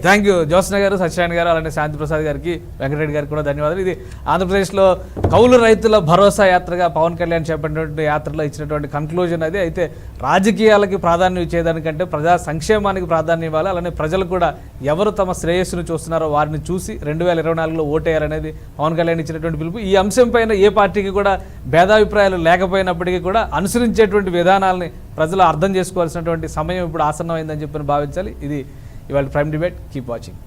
థ్యాంక్ యూ జ్యోత్స్న గారు, సత్యనారాయణ గారు, అలానే శాంతి ప్రసాద్ గారికి, వెంకటరెడ్డి గారికి కూడా ధన్యవాదాలు. ఇది ఆంధ్రప్రదేశ్లో కౌలు రైతుల భరోసా యాత్రగా పవన్ కళ్యాణ్ చేపట్టినటువంటి యాత్రలో ఇచ్చినటువంటి కన్క్లూజన్ అది. అయితే రాజకీయాలకి ప్రాధాన్యం ఇచ్చేదానికంటే ప్రజా సంక్షేమానికి ప్రాధాన్యం ఇవ్వాలి. అలానే ప్రజలు కూడా ఎవరు తమ శ్రేయస్సును చూస్తున్నారో వారిని చూసి 2024లో ఓటేయాలనేది పవన్ కళ్యాణ్ ఇచ్చినటువంటి పిలుపు. ఈ అంశం పైన ఏ పార్టీకి కూడా భేదాభిప్రాయాలు లేకపోయినప్పటికీ కూడా అనుసరించేటువంటి విధానాలని ప్రజలు అర్థం చేసుకోవాల్సినటువంటి సమయం ఇప్పుడు ఆసన్నమైందని చెప్పి భావించాలి. ఇది ఇవాళ ప్రైమ్ డిబేట్. Keep watching.